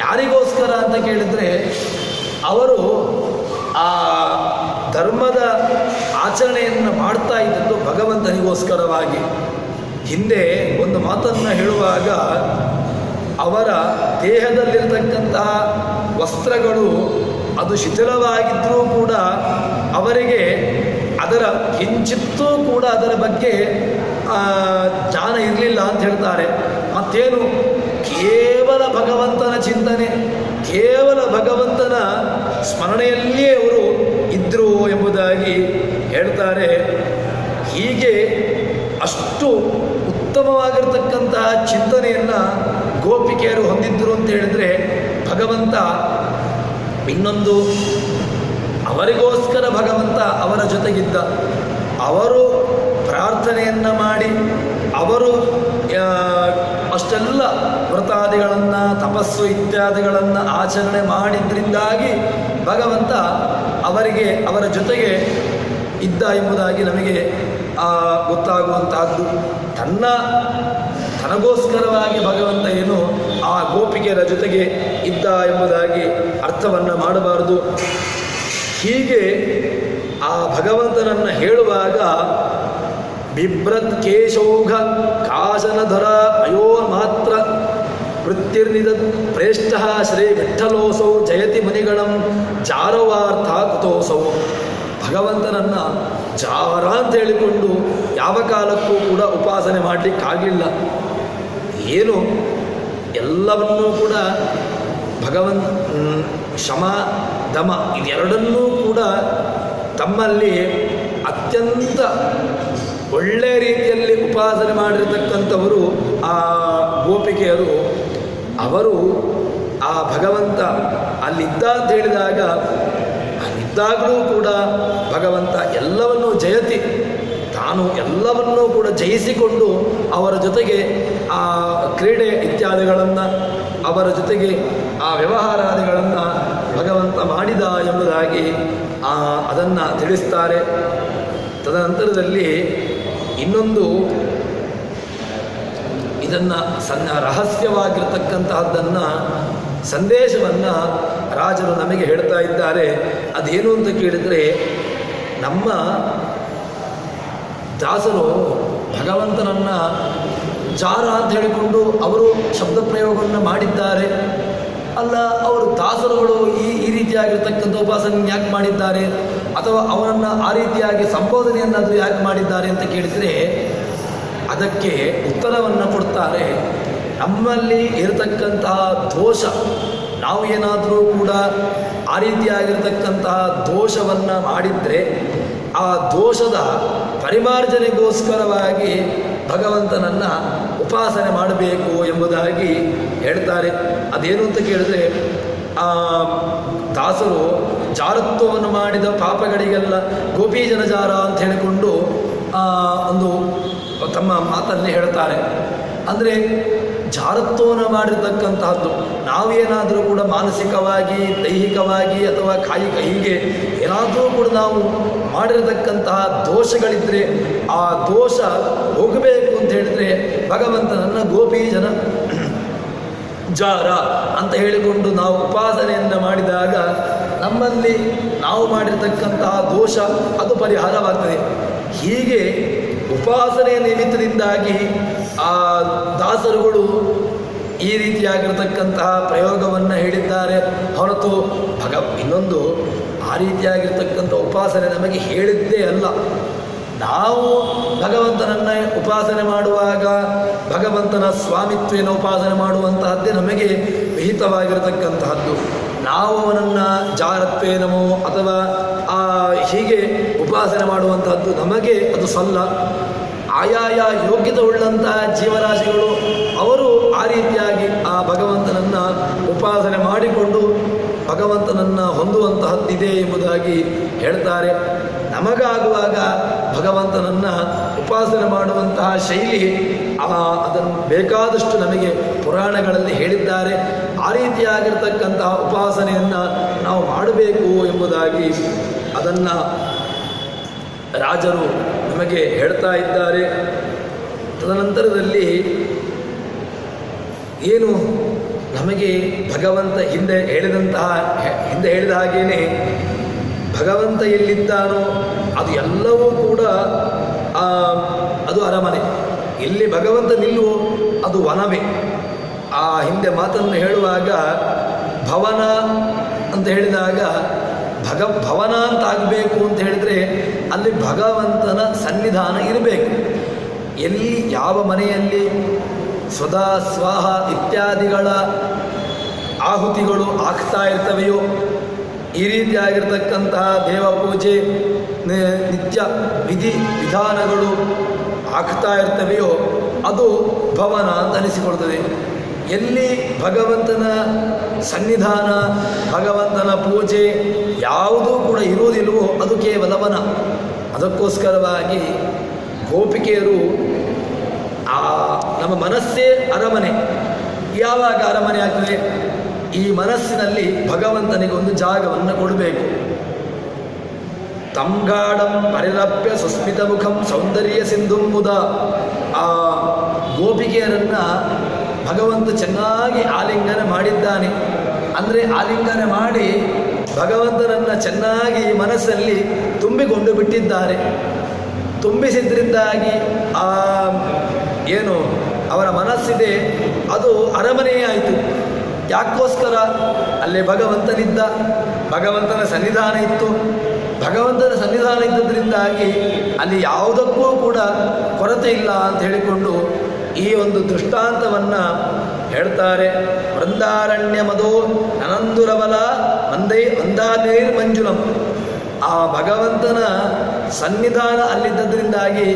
ಯಾರಿಗೋಸ್ಕರ ಅಂತ ಕೇಳಿದರೆ ಅವರು ಆ ಧರ್ಮದ ಆಚರಣೆಯನ್ನು ಮಾಡ್ತಾ ಇದ್ದದ್ದು ಭಗವಂತನಿಗೋಸ್ಕರವಾಗಿ. ಹಿಂದೆ ಒಂದು ಮಾತನ್ನು ಹೇಳುವಾಗ ಅವರ ದೇಹದಲ್ಲಿರತಕ್ಕಂತಹ ವಸ್ತ್ರಗಳು ಅದು ಶಿಥಿಲವಾಗಿದ್ದರೂ ಕೂಡ ಅವರಿಗೆ ಅದರ ಕಿಂಚಿತ್ತೂ ಕೂಡ ಅದರ ಬಗ್ಗೆ ಜ್ಞಾನ ಇರಲಿಲ್ಲ ಅಂತ ಹೇಳ್ತಾರೆ. ಮತ್ತೇನು, ಕೇವಲ ಭಗವಂತನ ಚಿಂತನೆ, ಕೇವಲ ಭಗವಂತನ ಸ್ಮರಣೆಯಲ್ಲಿಯೇ ಅವರು ಇದ್ದರು ಎಂಬುದಾಗಿ ಹೇಳ್ತಾರೆ. ಹೀಗೆ ಅಷ್ಟು ಉತ್ತಮವಾಗಿರ್ತಕ್ಕಂತಹ ಚಿಂತನೆಯನ್ನು ಗೋಪಿಕೆಯರು ಹೊಂದಿದ್ದರು ಅಂತ ಹೇಳಿದರೆ ಭಗವಂತ ಇನ್ನೊಂದು ಅವರಿಗೋಸ್ಕರ ಭಗವಂತ ಅವರ ಜೊತೆಗಿದ್ದ. ಅವರು ಪ್ರಾರ್ಥನೆಯನ್ನು ಮಾಡಿ ಅವರು ಅಷ್ಟೆಲ್ಲ ವ್ರತಾದಿಗಳನ್ನು ತಪಸ್ಸು ಇತ್ಯಾದಿಗಳನ್ನು ಆಚರಣೆ ಮಾಡಿದ್ರಿಂದಾಗಿ ಭಗವಂತ ಅವರಿಗೆ ಅವರ ಜೊತೆಗೆ ಇದ್ದ ಎಂಬುದಾಗಿ ನಮಗೆ ಗೊತ್ತಾಗುವಂತಹದ್ದು. ತನಗೋಸ್ಕರವಾಗಿ ಭಗವಂತ ಏನು ಆ ಗೋಪಿಕೆಯರ ಜೊತೆಗೆ ಇದ್ದ ಎಂಬುದಾಗಿ ಅರ್ಥವನ್ನು ಮಾಡಬಾರದು. ಹೀಗೆ ಆ ಭಗವಂತನನ್ನು ಹೇಳುವಾಗ ಬಿಭ್ರತ್ ಕೇಶೌಘ ಕಾಶನಧರ ಅಯೋ ಮಾತ್ರ ವೃತ್ತಿರ್ನಿದ ಪ್ರೇಷ್ಠ ಶ್ರೀ ವಿಠ್ಠಲೋಸೌ ಜಯತಿ ಮುನಿಗಣಂ ಜಾರವಾರ್ಥ ಕುತೋಸೌ. ಭಗವಂತನನ್ನು ಜಾರ ಅಂತ ಹೇಳಿಕೊಂಡು ಯಾವ ಕಾಲಕ್ಕೂ ಕೂಡ ಉಪಾಸನೆ ಮಾಡಲಿಕ್ಕಾಗಲಿಲ್ಲ. ಏನು ಎಲ್ಲವನ್ನೂ ಕೂಡ ಶಮ ದಮ ಇದೆರಡನ್ನೂ ಕೂಡ ತಮ್ಮಲ್ಲಿ ಅತ್ಯಂತ ಒಳ್ಳೆಯ ರೀತಿಯಲ್ಲಿ ಉಪಾಸನೆ ಮಾಡಿರತಕ್ಕಂಥವರು ಆ ಗೋಪಿಕೆಯರು. ಅವರು ಆ ಭಗವಂತ ಅಲ್ಲಿದ್ದ ಅಂತ ಹೇಳಿದಾಗ ಅಲ್ಲಿದ್ದಾಗಲೂ ಕೂಡ ಭಗವಂತ ಎಲ್ಲವನ್ನೂ ಜಯತಿ, ತಾನು ಎಲ್ಲವನ್ನೂ ಕೂಡ ಜಯಿಸಿಕೊಂಡು ಅವರ ಜೊತೆಗೆ ಆ ಕ್ರೀಡೆ ಇತ್ಯಾದಿಗಳನ್ನು ಅವರ ಜೊತೆಗೆ ಆ ವ್ಯವಹಾರಾದಿಗಳನ್ನು ಭಗವಂತ ಮಾಡಿದ ಎಂಬುದಾಗಿ ಅದನ್ನು ತಿಳಿಸ್ತಾರೆ. ತದನಂತರದಲ್ಲಿ ಇನ್ನೊಂದು ಇದನ್ನು ರಹಸ್ಯವಾಗಿರ್ತಕ್ಕಂತಹದ್ದನ್ನು ಸಂದೇಶವನ್ನು ರಾಜರು ನಮಗೆ ಹೇಳ್ತಾ ಇದ್ದಾರೆ. ಅದೇನು ಅಂತ ಕೇಳಿದರೆ, ನಮ್ಮ ದಾಸರು ಭಗವಂತನನ್ನು ಜಾರ ಅಂತ ಹೇಳಿಕೊಂಡು ಅವರು ಶಬ್ದ ಪ್ರಯೋಗವನ್ನು ಮಾಡಿದ್ದಾರೆ. ಅಲ್ಲ, ಅವರು ದಾಸರುಗಳು ಈ ರೀತಿಯಾಗಿರ್ತಕ್ಕಂಥ ಉಪಾಸನೆ ಯಾಕೆ ಮಾಡಿದ್ದಾರೆ, ಅಥವಾ ಅವರನ್ನು ಆ ರೀತಿಯಾಗಿ ಸಂಬೋಧನೆಯನ್ನಾದರೂ ಯಾಕೆ ಮಾಡಿದ್ದಾರೆ ಅಂತ ಕೇಳಿದರೆ ಅದಕ್ಕೆ ಉತ್ತರವನ್ನು ಕೊಡ್ತಾರೆ. ನಮ್ಮಲ್ಲಿ ಇರತಕ್ಕಂತಹ ದೋಷ, ನಾವು ಏನಾದರೂ ಕೂಡ ಆ ರೀತಿಯಾಗಿರ್ತಕ್ಕಂತಹ ದೋಷವನ್ನು ಮಾಡಿದರೆ ಆ ದೋಷದ ಪರಿಮಾರ್ಜನೆಗೋಸ್ಕರವಾಗಿ ಭಗವಂತನನ್ನು ಉಪಾಸನೆ ಮಾಡಬೇಕು ಎಂಬುದಾಗಿ ಹೇಳ್ತಾರೆ. ಅದೇನು ಅಂತ ಕೇಳಿದ್ರೆ, ದಾಸರು ಜಾರತ್ವವನ್ನು ಮಾಡಿದ ಪಾಪಗಳಿಗೆಲ್ಲ ಗೋಪೀಜನ ಜಾರ ಅಂತ ಹೇಳಿಕೊಂಡು ಒಂದು ತಮ್ಮ ಮಾತನ್ನೇ ಹೇಳ್ತಾರೆ. ಅಂದರೆ ಜಾರತ್ವವನ್ನು ಮಾಡಿರ್ತಕ್ಕಂತಹದ್ದು, ನಾವೇನಾದರೂ ಕೂಡ ಮಾನಸಿಕವಾಗಿ, ದೈಹಿಕವಾಗಿ ಅಥವಾ ಕಾಯಿಕ ಹೀಗೆ ಏನಾದರೂ ಕೂಡ ನಾವು ಮಾಡಿರತಕ್ಕಂತಹ ದೋಷಗಳಿದ್ದರೆ ಆ ದೋಷ ಹೋಗಬೇಕು ಅಂತ ಹೇಳಿದರೆ ಭಗವಂತನನ್ನು ಗೋಪೀಜನ ಜಾರ ಅಂತ ಹೇಳಿಕೊಂಡು ನಾವು ಉಪಾಸನೆಯನ್ನು ಮಾಡಿದಾಗ ನಮ್ಮಲ್ಲಿ ನಾವು ಮಾಡಿರ್ತಕ್ಕಂತಹ ದೋಷ ಅದು ಪರಿಹಾರವಾಗ್ತದೆ. ಹೀಗೆ ಉಪಾಸನೆಯ ನಿಮಿತ್ತದಿಂದಾಗಿ ಆ ದಾಸರುಗಳು ಈ ರೀತಿಯಾಗಿರ್ತಕ್ಕಂತಹ ಪ್ರಯೋಗವನ್ನು ಹೇಳಿದ್ದಾರೆ ಹೊರತು ಇನ್ನೊಂದು ಆ ರೀತಿಯಾಗಿರ್ತಕ್ಕಂಥ ಉಪಾಸನೆ ನಮಗೆ ಹೇಳಿದ್ದೇ ಅಲ್ಲ. ನಾವು ಭಗವಂತನನ್ನು ಉಪಾಸನೆ ಮಾಡುವಾಗ ಭಗವಂತನ ಸ್ವಾಮಿತ್ವೇನ ಉಪಾಸನೆ ಮಾಡುವಂತಹದ್ದೇ ನಮಗೆ ವಿಹಿತವಾಗಿರತಕ್ಕಂತಹದ್ದು. ನಾವು ಅವನನ್ನು ಜಾರತ್ವೇನಮೋ ಅಥವಾ ಹೀಗೆ ಉಪಾಸನೆ ಮಾಡುವಂಥದ್ದು ನಮಗೆ ಅದು ಸಲ್ಲ. ಆಯಾಯ ಯೋಗ್ಯತೆ ಉಳ್ಳಂತಹ ಜೀವರಾಶಿಗಳು ಅವರು ಆ ರೀತಿಯಾಗಿ ಆ ಭಗವಂತನನ್ನು ಉಪಾಸನೆ ಮಾಡಿಕೊಂಡು ಭಗವಂತನನ್ನು ಹೊಂದುವಂತಹದ್ದಿದೆ ಎಂಬುದಾಗಿ ಹೇಳ್ತಾರೆ. ನಮಗಾಗುವಾಗ ಭಗವಂತನನ್ನು ಉಪಾಸನೆ ಮಾಡುವಂತಹ ಶೈಲಿ ಅದನ್ನು ಬೇಕಾದಷ್ಟು ನಮಗೆ ಪುರಾಣಗಳಲ್ಲಿ ಹೇಳಿದ್ದಾರೆ. ಆ ರೀತಿಯಾಗಿರ್ತಕ್ಕಂತಹ ಉಪಾಸನೆಯನ್ನು ನಾವು ಮಾಡಬೇಕು ಎಂಬುದಾಗಿ ಅದನ್ನು ರಾಜರು ನಮಗೆ ಹೇಳ್ತಾ ಇದ್ದಾರೆ. ತದನಂತರದಲ್ಲಿ ಏನು ನಮಗೆ ಭಗವಂತ ಹಿಂದೆ ಹೇಳಿದ ಹಾಗೇನೆ ಭಗವಂತ ಎಲ್ಲಿದ್ದಾನೋ ಅದು ಎಲ್ಲವೂ ಕೂಡ ಅದು ಅರಮನೆ. ಇಲ್ಲಿ ಭಗವಂತ ನಿಲ್ಲುವೋ ಅದು ವನವೇ. ಆ ಹಿಂದೆ ಮಾತನ್ನು ಹೇಳುವಾಗ ಭವನ ಅಂತ ಹೇಳಿದಾಗ ಭವನ ಅಂತ ಆಗಬೇಕು ಅಂತ ಹೇಳಿದರೆ ಅಲ್ಲಿ ಭಗವಂತನ ಸನ್ನಿಧಾನ ಇರಬೇಕು. ಎಲ್ಲಿ ಯಾವ ಮನೆಯಲ್ಲಿ ಸ್ವದಾ ಸ್ವಾಹ ಇತ್ಯಾದಿಗಳ ಆಹುತಿಗಳು ಆಗ್ತಾ ಇರ್ತವೆಯೋ, ಈ ರೀತಿಯಾಗಿರ್ತಕ್ಕಂತಹ ದೇವ ಪೂಜೆ ನಿತ್ಯ ವಿಧಾನಗಳು ಆಗ್ತಾ ಇರ್ತವೆಯೋ ಅದು ಭವನ ಅಂತ ಅನಿಸಿಕೊಳ್ತದೆ. ಎಲ್ಲಿ ಭಗವಂತನ ಸನ್ನಿಧಾನ ಭಗವಂತನ ಪೂಜೆ ಯಾವುದೂ ಕೂಡ ಇರುವುದಿಲ್ಲವೋ ಅದು ಕೇವಲ ವನ. ಅದಕ್ಕೋಸ್ಕರವಾಗಿ ಗೋಪಿಕೆಯರು ನಮ್ಮ ಮನಸ್ಸೇ ಅರಮನೆ. ಯಾವಾಗ ಅರಮನೆ ಆಗ್ತದೆ? ಈ ಮನಸ್ಸಿನಲ್ಲಿ ಭಗವಂತನಿಗೆ ಒಂದು ಜಾಗವನ್ನು ಕೊಡಬೇಕು. ತಂಗಾಡಂ ಪರಿರಪ್ಯ ಸುಸ್ಮಿತ ಮುಖಂ ಸೌಂದರ್ಯ ಸಿಂಧುಂಬುದ. ಆ ಗೋಪಿಕೆಯರನ್ನು ಭಗವಂತ ಚೆನ್ನಾಗಿ ಆಲಿಂಗನ ಮಾಡಿದ್ದಾನೆ. ಅಂದರೆ ಆಲಿಂಗನ ಮಾಡಿ ಭಗವಂತನನ್ನು ಚೆನ್ನಾಗಿ ಮನಸ್ಸಲ್ಲಿ ತುಂಬಿಕೊಂಡು ಬಿಟ್ಟಿದ್ದಾರೆ. ತುಂಬಿಸಿದ್ರಿಂದಾಗಿ ಏನು ಅವರ ಮನಸ್ಸಿದೆ ಅದು ಅರಮನೆಯೇ ಆಯಿತು. ಯಾಕೋಸ್ಕರ? ಅಲ್ಲಿ ಭಗವಂತನಿದ್ದ, ಭಗವಂತನ ಸನ್ನಿಧಾನ ಇತ್ತು. ಭಗವಂತನ ಸನ್ನಿಧಾನ ಇದ್ದದ್ರಿಂದಾಗಿ ಅಲ್ಲಿ ಯಾವುದಕ್ಕೂ ಕೂಡ ಕೊರತೆ ಇಲ್ಲ ಅಂತ ಹೇಳಿಕೊಂಡು ಈ ಒಂದು ದೃಷ್ಟಾಂತವನ್ನು ಹೇಳ್ತಾರೆ. ವೃಂದಾರಣ್ಯ ಮಧೋ ಅನಂದುರಬಲ ಮಂದಾನೇರ್ ಮಂಜುಲಂ. ಆ ಭಗವಂತನ ಸನ್ನಿಧಾನ ಅಲ್ಲಿದ್ದದ್ರಿಂದಾಗಿ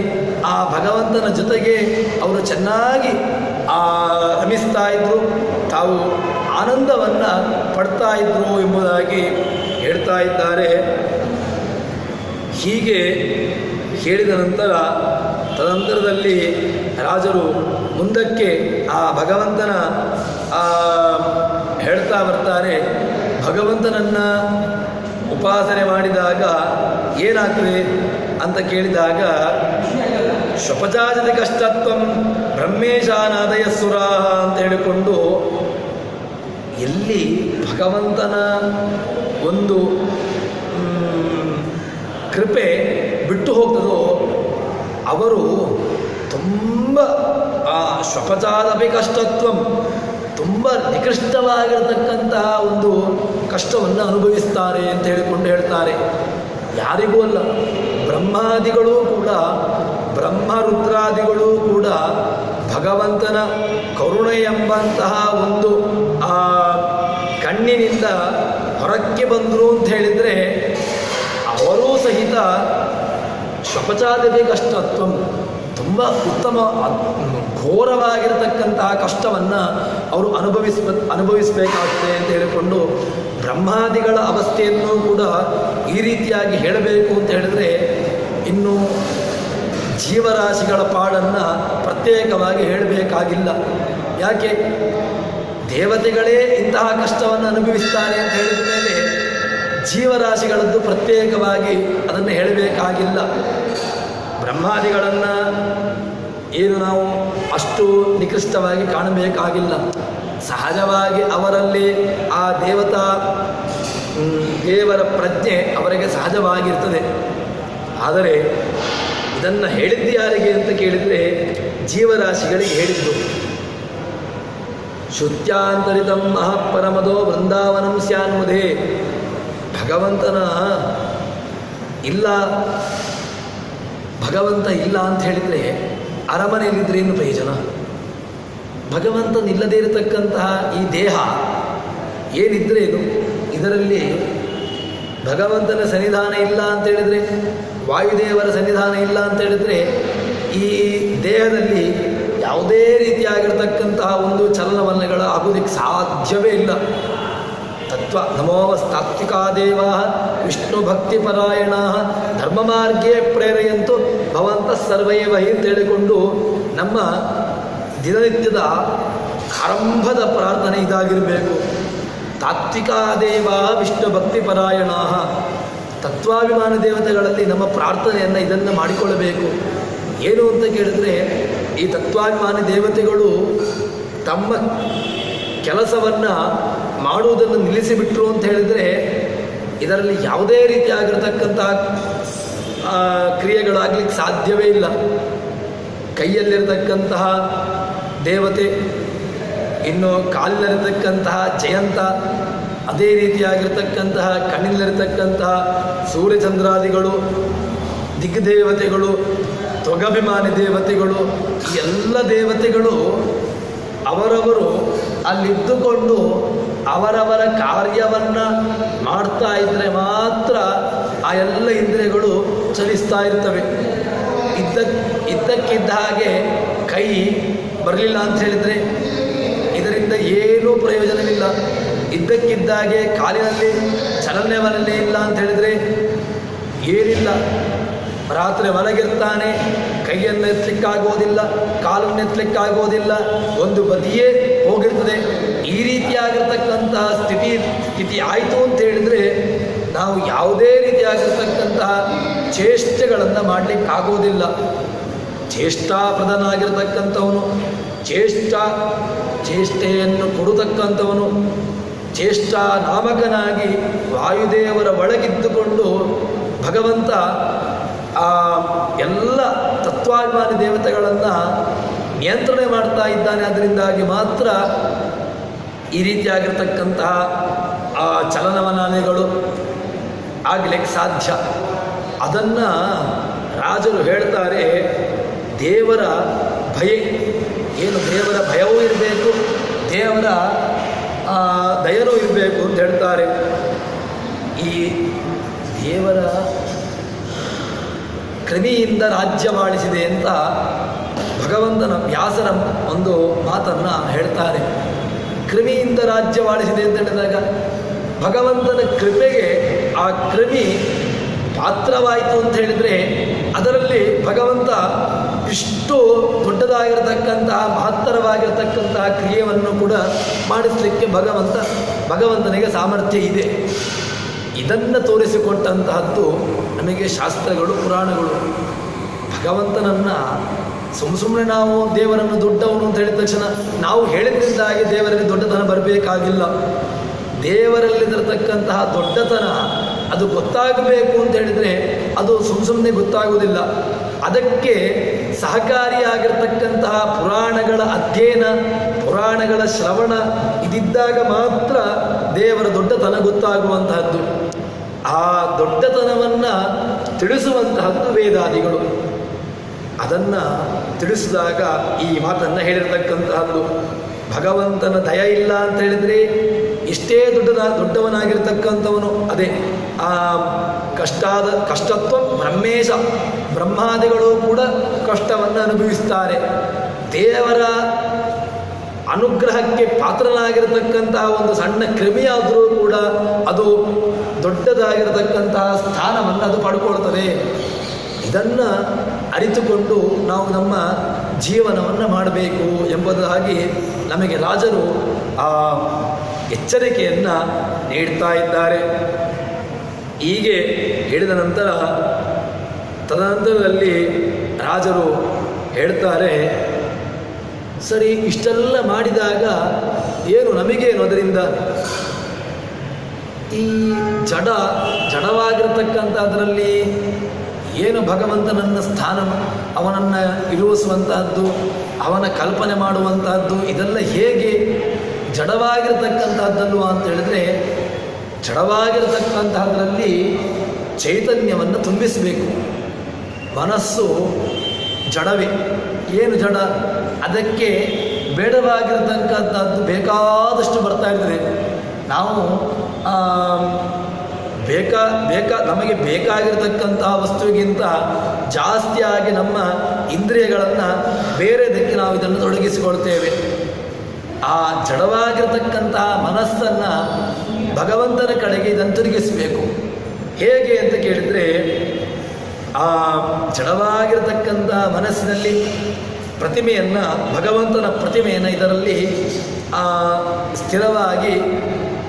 ಆ ಭಗವಂತನ ಜೊತೆಗೆ ಅವರು ಚೆನ್ನಾಗಿ ರಮಿಸ್ತಾ ಇದ್ರು, ತಾವು ಆನಂದವನ್ನು ಪಡ್ತಾ ಇದ್ರು ಎಂಬುದಾಗಿ ಹೇಳ್ತಾ ಇದ್ದಾರೆ. ಹೀಗೆ ಹೇಳಿದ ನಂತರ ತದನಂತರದಲ್ಲಿ ರಾಜರು ಮುಂದಕ್ಕೆ ಆ ಭಗವಂತನ ಹೇಳ್ತಾ ಬರ್ತಾರೆ. ಭಗವಂತನನ್ನು ಉಪಾಸನೆ ಮಾಡಿದಾಗ ಏನಾಗ್ತದೆ ಅಂತ ಕೇಳಿದಾಗ ಶ್ವಪಚಾಜತಿ ಕಷ್ಟತ್ವಂ ಬ್ರಹ್ಮೇಶಾನಾದಯ ಸುರಾಹ ಅಂತ ಹೇಳಿಕೊಂಡು ಎಲ್ಲಿ ಭಗವಂತನ ಒಂದು ಕೃಪೆ ಬಿಟ್ಟು ಹೋಗ್ತದೋ ಅವರು ತುಂಬ ಶ್ವಪಚಾದಪಿ ಕಷ್ಟತ್ವಂ ತುಂಬ ನಿಕೃಷ್ಟವಾಗಿರತಕ್ಕಂತಹ ಒಂದು ಕಷ್ಟವನ್ನು ಅನುಭವಿಸ್ತಾರೆ ಅಂತ ಹೇಳಿಕೊಂಡು ಹೇಳ್ತಾರೆ. ಯಾರಿಗೂ ಅಲ್ಲ, ಬ್ರಹ್ಮಾದಿಗಳೂ ಕೂಡ, ಬ್ರಹ್ಮರುದ್ರಾದಿಗಳೂ ಕೂಡ ಭಗವಂತನ ಕರುಣೆ ಎಂಬಂತಹ ಒಂದು ಕಣ್ಣಿನಿಂದ ಹೊರಕ್ಕೆ ಬಂದರು ಅಂತ ಹೇಳಿದರೆ ಅವರೂ ಸಹಿತ ಶ್ವಪಚಾದಪಿ ಕಷ್ಟತ್ವಂ ತುಂಬ ಉತ್ತಮ ಘೋರವಾಗಿರತಕ್ಕಂತಹ ಕಷ್ಟವನ್ನು ಅವರು ಅನುಭವಿಸಬೇಕಾಗ್ತದೆ ಅಂತ ಹೇಳಿಕೊಂಡು ಬ್ರಹ್ಮಾದಿಗಳ ಅವಸ್ಥೆಯನ್ನು ಕೂಡ ಈ ರೀತಿಯಾಗಿ ಹೇಳಬೇಕು ಅಂತ ಹೇಳಿದರೆ ಇನ್ನು ಜೀವರಾಶಿಗಳ ಪಾಡನ್ನು ಪ್ರತ್ಯೇಕವಾಗಿ ಹೇಳಬೇಕಾಗಿಲ್ಲ. ಯಾಕೆ? ದೇವತೆಗಳೇ ಇಂತಹ ಕಷ್ಟವನ್ನು ಅನುಭವಿಸ್ತಾರೆ ಅಂತ ಹೇಳಿದ ಮೇಲೆ ಜೀವರಾಶಿಗಳದ್ದು ಪ್ರತ್ಯೇಕವಾಗಿ ಅದನ್ನು ಹೇಳಬೇಕಾಗಿಲ್ಲ. ಬ್ರಹ್ಮಾದಿಗಳನ್ನು ಏನು ನಾವು ಅಷ್ಟು ನಿಕೃಷ್ಟವಾಗಿ ಕಾಣಬೇಕಾಗಿಲ್ಲ. ಸಹಜವಾಗಿ ಅವರಲ್ಲಿ ಆ ದೇವರ ಪ್ರಜ್ಞೆ ಅವರಿಗೆ ಸಹಜವಾಗಿರ್ತದೆ. ಆದರೆ ಇದನ್ನು ಹೇಳಿದ್ದು ಯಾರಿಗೆ ಅಂತ ಕೇಳಿದರೆ ಜೀವರಾಶಿಗಳಿಗೆ ಹೇಳಿದ್ದು. ಶುತ್ಯಾಂತರಿತಂ ಮಹಾಪರಮದೋ ವೃಂದಾವನಂ ಸ್ಯಾನ್ಮುಧೇ. ಭಗವಂತ ಇಲ್ಲ ಅಂತ ಹೇಳಿದರೆ ಅರಮನೆಯಲ್ಲಿದ್ದರೆ ಏನು ಪ್ರಯೋಜನ? ಭಗವಂತನಿಲ್ಲದೇ ಇರತಕ್ಕಂತಹ ಈ ದೇಹ ಏನಿದ್ರೇನು? ಇದರಲ್ಲಿ ಭಗವಂತನ ಸನ್ನಿಧಾನ ಇಲ್ಲ ಅಂತ ಹೇಳಿದರೆ, ವಾಯುದೇವರ ಸನ್ನಿಧಾನ ಇಲ್ಲ ಅಂತ ಹೇಳಿದರೆ ಈ ದೇಹದಲ್ಲಿ ಯಾವುದೇ ರೀತಿಯಾಗಿರ್ತಕ್ಕಂತಹ ಒಂದು ಚಲನವಲನಗಳ ಆಗೋದಕ್ಕೆ ಸಾಧ್ಯವೇ ಇಲ್ಲ. ತತ್ವ ನಮೋವಸ್ತಾತ್ವಿಕಾ ದೇವಾ ವಿಷ್ಣು ಭಕ್ತಿಪರಾಯಣ ಧರ್ಮ ಮಾರ್ಗೇ ಪ್ರೇರೆಯಂತು ಭವಂತ ಸರ್ವೈವ ಅಂತ ಹೇಳಿಕೊಂಡು ನಮ್ಮ ದಿನನಿತ್ಯದ ಆರಂಭದ ಪ್ರಾರ್ಥನೆ ಇದಾಗಿರಬೇಕು. ತಾತ್ವಿಕಾ ದೇವಾ ವಿಷ್ಣು ಭಕ್ತಿಪರಾಯಣ, ತತ್ವಾಭಿಮಾನ ದೇವತೆಗಳಲ್ಲಿ ನಮ್ಮ ಪ್ರಾರ್ಥನೆಯನ್ನು ಇದನ್ನು ಮಾಡಿಕೊಳ್ಳಬೇಕು. ಏನು ಅಂತ ಕೇಳಿದರೆ, ಈ ತತ್ವಾಭಿಮಾನಿ ದೇವತೆಗಳು ತಮ್ಮ ಕೆಲಸವನ್ನು ಮಾಡುವುದನ್ನು ನಿಲ್ಲಿಸಿಬಿಟ್ರು ಅಂತ ಹೇಳಿದರೆ ಇದರಲ್ಲಿ ಯಾವುದೇ ರೀತಿಯಾಗಿರ್ತಕ್ಕಂಥ ಕ್ರಿಯೆಗಳಾಗಲಿಕ್ಕೆ ಸಾಧ್ಯವೇ ಇಲ್ಲ. ಕೈಯಲ್ಲಿರತಕ್ಕಂತಹ ದೇವತೆ, ಇನ್ನು ಕಾಲಿನಲ್ಲಿರತಕ್ಕಂತಹ ಜಯಂತ, ಅದೇ ರೀತಿಯಾಗಿರ್ತಕ್ಕಂತಹ ಕಣ್ಣಿನಲ್ಲಿರತಕ್ಕಂತಹ ಸೂರ್ಯಚಂದ್ರಾದಿಗಳು, ದಿಗ್ದೇವತೆಗಳು, ತ್ವಗಭಿಮಾನಿ ದೇವತೆಗಳು, ಎಲ್ಲ ದೇವತೆಗಳು ಅವರವರು ಅಲ್ಲಿದ್ದುಕೊಂಡು ಅವರವರ ಕಾರ್ಯವನ್ನು ಮಾಡ್ತಾ ಇದ್ದರೆ ಮಾತ್ರ ಆ ಎಲ್ಲ ಇಂದ್ರಿಯಗಳು ಚಲಿಸ್ತಾ ಇರ್ತವೆ. ಇದ್ದಕ್ಕಿದ್ದ ಹಾಗೆ ಕೈ ಬರಲಿಲ್ಲ ಅಂತ ಹೇಳಿದರೆ ಇದರಿಂದ ಏನೂ ಪ್ರಯೋಜನವಿಲ್ಲ. ಇದ್ದಕ್ಕಿದ್ದಾಗೆ ಕಾಲಿನಲ್ಲಿ ಚಲನೆ ಇಲ್ಲ ಅಂತ ಹೇಳಿದರೆ ಏನಿಲ್ಲ. ರಾತ್ರಿ ಮಲಗಿರ್ತಾನೆ, ಕೈಯನ್ನು ಎತ್ತಲಿಕ್ಕಾಗೋದಿಲ್ಲ, ಕಾಲನ್ನು ಎತ್ತಲಿಕ್ಕಾಗೋದಿಲ್ಲ, ಒಂದು ಬದಿಯೇ ಹೋಗಿರ್ತದೆ. ಈ ರೀತಿಯಾಗಿರ್ತಕ್ಕಂತಹ ಸ್ಥಿತಿ ಆಯಿತು ಅಂತ ಹೇಳಿದರೆ ನಾವು ಯಾವುದೇ ರೀತಿಯಾಗಿರ್ತಕ್ಕಂತಹ ಚೇಷ್ಟೆಗಳನ್ನು ಮಾಡಲಿಕ್ಕಾಗೋದಿಲ್ಲ. ಚೇಷ್ಟಾಪ್ರದನಾಗಿರ್ತಕ್ಕಂಥವನು, ಚೇಷ್ಟೆಯನ್ನು ಕೊಡತಕ್ಕಂಥವನು, ಚೇಷ್ಟಾ ನಾಮಕನಾಗಿ ವಾಯುದೇವರ ಒಳಗಿದ್ದುಕೊಂಡು ಭಗವಂತ ಆ ಎಲ್ಲ ತತ್ವಾಭಿಮಾನಿ ದೇವತೆಗಳನ್ನು ನಿಯಂತ್ರಣೆ ಮಾಡ್ತಾ ಇದ್ದಾನೆ. ಅದರಿಂದಾಗಿ ಮಾತ್ರ ಈ ರೀತಿಯಾಗಿರ್ತಕ್ಕಂತಹ ಆ ಚಲನವಲನಗಳು ಆಗಲಿಕ್ಕೆ ಸಾಧ್ಯ. ಅದನ್ನು ರಾಜರು ಹೇಳ್ತಾರೆ, ದೇವರ ಭಯ ಏನು, ದೇವರ ಭಯವೂ ಇರಬೇಕು, ದೇವರ ದಯನೂ ಇರಬೇಕು ಅಂತ ಹೇಳ್ತಾರೆ. ಈ ದೇವರ ಕ್ರಮಿಯಿಂದ ರಾಜ್ಯವಾಳಿಸಿದೆ ಅಂತ ಭಗವಂತನ ವ್ಯಾಸರ ಒಂದು ಮಾತನ್ನು ಹೇಳ್ತಾರೆ. ಕ್ರಿಮಿಯಿಂದ ರಾಜ್ಯವಾಳಿಸಿದೆ ಅಂತ ಹೇಳಿದಾಗ ಭಗವಂತನ ಕೃಪೆಗೆ ಆ ಕ್ರಿಮಿ ಪಾತ್ರವಾಯಿತು ಅಂತ ಹೇಳಿದರೆ ಅದರಲ್ಲಿ ಭಗವಂತ ಇಷ್ಟು ದೊಡ್ಡದಾಗಿರತಕ್ಕಂತಹ ಮಹತ್ತರವಾಗಿರತಕ್ಕಂತಹ ಕ್ರಿಯೆಯನ್ನು ಕೂಡ ಮಾಡಿಸಲಿಕ್ಕೆ ಭಗವಂತನಿಗೆ ಸಾಮರ್ಥ್ಯ ಇದೆ. ಇದನ್ನು ತೋರಿಸಿಕೊಟ್ಟಂತಹದ್ದು ನಮಗೆ ಶಾಸ್ತ್ರಗಳು, ಪುರಾಣಗಳು. ಭಗವಂತನನ್ನು ಸುಮ್ಮನೆ ನಾವು ದೇವರನ್ನು ದೊಡ್ಡವನು ಅಂತ ಹೇಳಿದ ತಕ್ಷಣ ನಾವು ಹೇಳಿದ್ದರಿಂದಾಗಿ ದೇವರಲ್ಲಿ ದೊಡ್ಡತನ ಬರಬೇಕಾಗಿಲ್ಲ. ದೇವರಲ್ಲಿರತಕ್ಕಂತಹ ದೊಡ್ಡತನ ಅದು ಗೊತ್ತಾಗಬೇಕು ಅಂತ ಹೇಳಿದರೆ ಅದು ಸುಮ್ಮನೆ ಗೊತ್ತಾಗುವುದಿಲ್ಲ. ಅದಕ್ಕೆ ಸಹಕಾರಿಯಾಗಿರ್ತಕ್ಕಂತಹ ಪುರಾಣಗಳ ಅಧ್ಯಯನ, ಪುರಾಣಗಳ ಶ್ರವಣ ಇದಿದ್ದಾಗ ಮಾತ್ರ ದೇವರ ದೊಡ್ಡತನ ಗೊತ್ತಾಗುವಂತಹದ್ದು. ಆ ದೊಡ್ಡತನವನ್ನು ತಿಳಿಸುವಂತಹದ್ದು ವೇದಾದಿಗಳು. ಅದನ್ನು ತಿಳಿಸಿದಾಗ ಈ ಮಾತನ್ನು ಹೇಳಿರ್ತಕ್ಕಂತಹದ್ದು. ಭಗವಂತನ ದಯ ಇಲ್ಲ ಅಂತ ಹೇಳಿದರೆ ಇಷ್ಟೇ ದೊಡ್ಡವನಾಗಿರ್ತಕ್ಕಂಥವನು, ಅದೇ ಆ ಕಷ್ಟತ್ವ ಬ್ರಹ್ಮೇಶ, ಬ್ರಹ್ಮಾದಿಗಳು ಕೂಡ ಕಷ್ಟವನ್ನು ಅನುಭವಿಸ್ತಾರೆ. ದೇವರ ಅನುಗ್ರಹಕ್ಕೆ ಪಾತ್ರನಾಗಿರತಕ್ಕಂತಹ ಒಂದು ಸಣ್ಣ ಕ್ರಿಮಿಯಾದರೂ ಕೂಡ ಅದು ದೊಡ್ಡದಾಗಿರತಕ್ಕಂತಹ ಸ್ಥಾನವನ್ನು ಅದು ಪಡ್ಕೊಳ್ತದೆ. ಇದನ್ನು ಅರಿತುಕೊಂಡು ನಾವು ನಮ್ಮ ಜೀವನವನ್ನು ಮಾಡಬೇಕು ಎಂಬುದಾಗಿ ನಮಗೆ ರಾಜರು ಆ ಎಚ್ಚರಿಕೆಯನ್ನು ನೀಡ್ತಾ ಇದ್ದಾರೆ. ಹೀಗೆ ಹೇಳಿದ ನಂತರ ತದನಂತರದಲ್ಲಿ ರಾಜರು ಹೇಳ್ತಾರೆ, ಸರಿ ಇಷ್ಟೆಲ್ಲ ಮಾಡಿದಾಗ ಏನು ನಮಗೇನು ಅದರಿಂದ? ಈ ಜಡವಾಗಿರತಕ್ಕಂಥದ್ರಲ್ಲಿ ಏನು ಭಗವಂತನನ್ನ ಸ್ಥಾನ, ಅವನನ್ನು ಇರುವಿಸುವಂತಹದ್ದು, ಅವನ ಕಲ್ಪನೆ ಮಾಡುವಂತಹದ್ದು, ಇದೆಲ್ಲ ಹೇಗೆ ಜಡವಾಗಿರತಕ್ಕಂಥದ್ದಲ್ವ ಅಂತ ಹೇಳಿದ್ರೆ, ಜಡವಾಗಿರತಕ್ಕಂತಹದ್ರಲ್ಲಿ ಚೈತನ್ಯವನ್ನು ತುಂಬಿಸಬೇಕು. ಮನಸ್ಸು ಜಡವೇ. ಏನು ಜಡ? ಅದಕ್ಕೆ ಬೇಡವಾಗಿರತಕ್ಕಂಥದ್ದು ಬೇಕಾದಷ್ಟು ಬರ್ತಾ ಇರ್ತದೆ. ನಾವು ನಮಗೆ ಬೇಕಾಗಿರತಕ್ಕಂತಹ ವಸ್ತುವಿಗಿಂತ ಜಾಸ್ತಿಯಾಗಿ ನಮ್ಮ ಇಂದ್ರಿಯಗಳನ್ನು ಬೇರೆದಕ್ಕೆ ನಾವು ಇದನ್ನು ತೊಡಗಿಸಿಕೊಳ್ತೇವೆ. ಆ ಜಡವಾಗಿರತಕ್ಕಂತಹ ಮನಸ್ಸನ್ನು ಭಗವಂತನ ಕಡೆಗೆ ಇದನ್ನು ತಿರುಗಿಸಬೇಕು. ಹೇಗೆ ಅಂತ ಕೇಳಿದರೆ, ಆ ಜಡವಾಗಿರತಕ್ಕಂಥ ಮನಸ್ಸಿನಲ್ಲಿ ಪ್ರತಿಮೆಯನ್ನು, ಭಗವಂತನ ಪ್ರತಿಮೆಯನ್ನು ಇದರಲ್ಲಿ ಸ್ಥಿರವಾಗಿ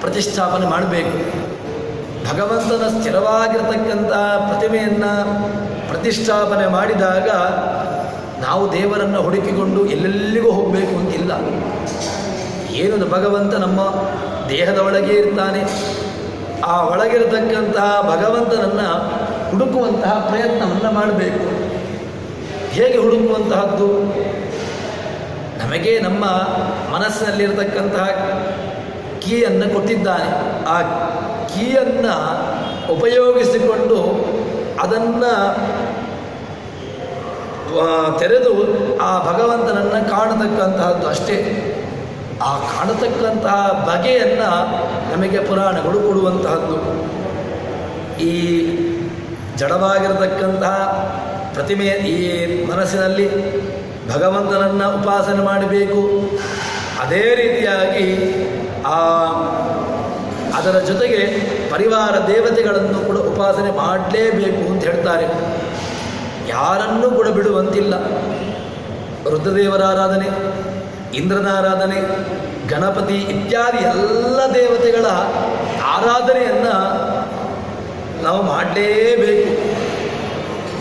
ಪ್ರತಿಷ್ಠಾಪನೆ ಮಾಡಬೇಕು. ಭಗವಂತನ ಸ್ಥಿರವಾಗಿರತಕ್ಕಂಥ ಪ್ರತಿಮೆಯನ್ನು ಪ್ರತಿಷ್ಠಾಪನೆ ಮಾಡಿದಾಗ ನಾವು ದೇವರನ್ನು ಹುಡುಕಿಕೊಂಡು ಎಲ್ಲೆಲ್ಲಿಗೂ ಹೋಗಬೇಕು ಅಂತಿಲ್ಲ. ಏನು ಭಗವಂತ ನಮ್ಮ ದೇಹದ ಒಳಗೆ ಇರ್ತಾನೆ, ಆ ಒಳಗಿರತಕ್ಕಂತಹ ಭಗವಂತನನ್ನು ಹುಡುಕುವಂತಹ ಪ್ರಯತ್ನವನ್ನು ಮಾಡಬೇಕು. ಹೇಗೆ ಹುಡುಕುವಂತಹದ್ದು? ನಮಗೆ ನಮ್ಮ ಮನಸ್ಸಿನಲ್ಲಿರತಕ್ಕಂತಹ ಕೀಯನ್ನು ಕೊಟ್ಟಿದ್ದಾನೆ. ಆ ಕೀಯನ್ನು ಉಪಯೋಗಿಸಿಕೊಂಡು ಅದನ್ನು ತೆರೆದು ಆ ಭಗವಂತನನ್ನು ಕಾಣತಕ್ಕಂತಹದ್ದು ಅಷ್ಟೇ. ಆ ಕಾಣತಕ್ಕಂತಹ ಬಗೆಯನ್ನು ನಮಗೆ ಪುರಾಣಗಳು ಕೊಡುವಂತಹದ್ದು. ಈ ಜಡವಾಗಿರತಕ್ಕಂತಹ ಪ್ರತಿಮೆ ಈ ಮನಸ್ಸಿನಲ್ಲಿ ಭಗವಂತನನ್ನು ಉಪಾಸನೆ ಮಾಡಬೇಕು. ಅದೇ ರೀತಿಯಾಗಿ ಅದರ ಜೊತೆಗೆ ಪರಿವಾರ ದೇವತೆಗಳನ್ನು ಕೂಡ ಉಪಾಸನೆ ಮಾಡಲೇಬೇಕು ಅಂತ ಹೇಳ್ತಾರೆ. ಯಾರನ್ನೂ ಕೂಡ ಬಿಡುವಂತಿಲ್ಲ. ರುದ್ರದೇವರ ಆರಾಧನೆ, ಇಂದ್ರನ ಆರಾಧನೆ, ಗಣಪತಿ ಇತ್ಯಾದಿ ಎಲ್ಲ ದೇವತೆಗಳ ಆರಾಧನೆಯನ್ನು ನಾವು ಮಾಡಲೇಬೇಕು.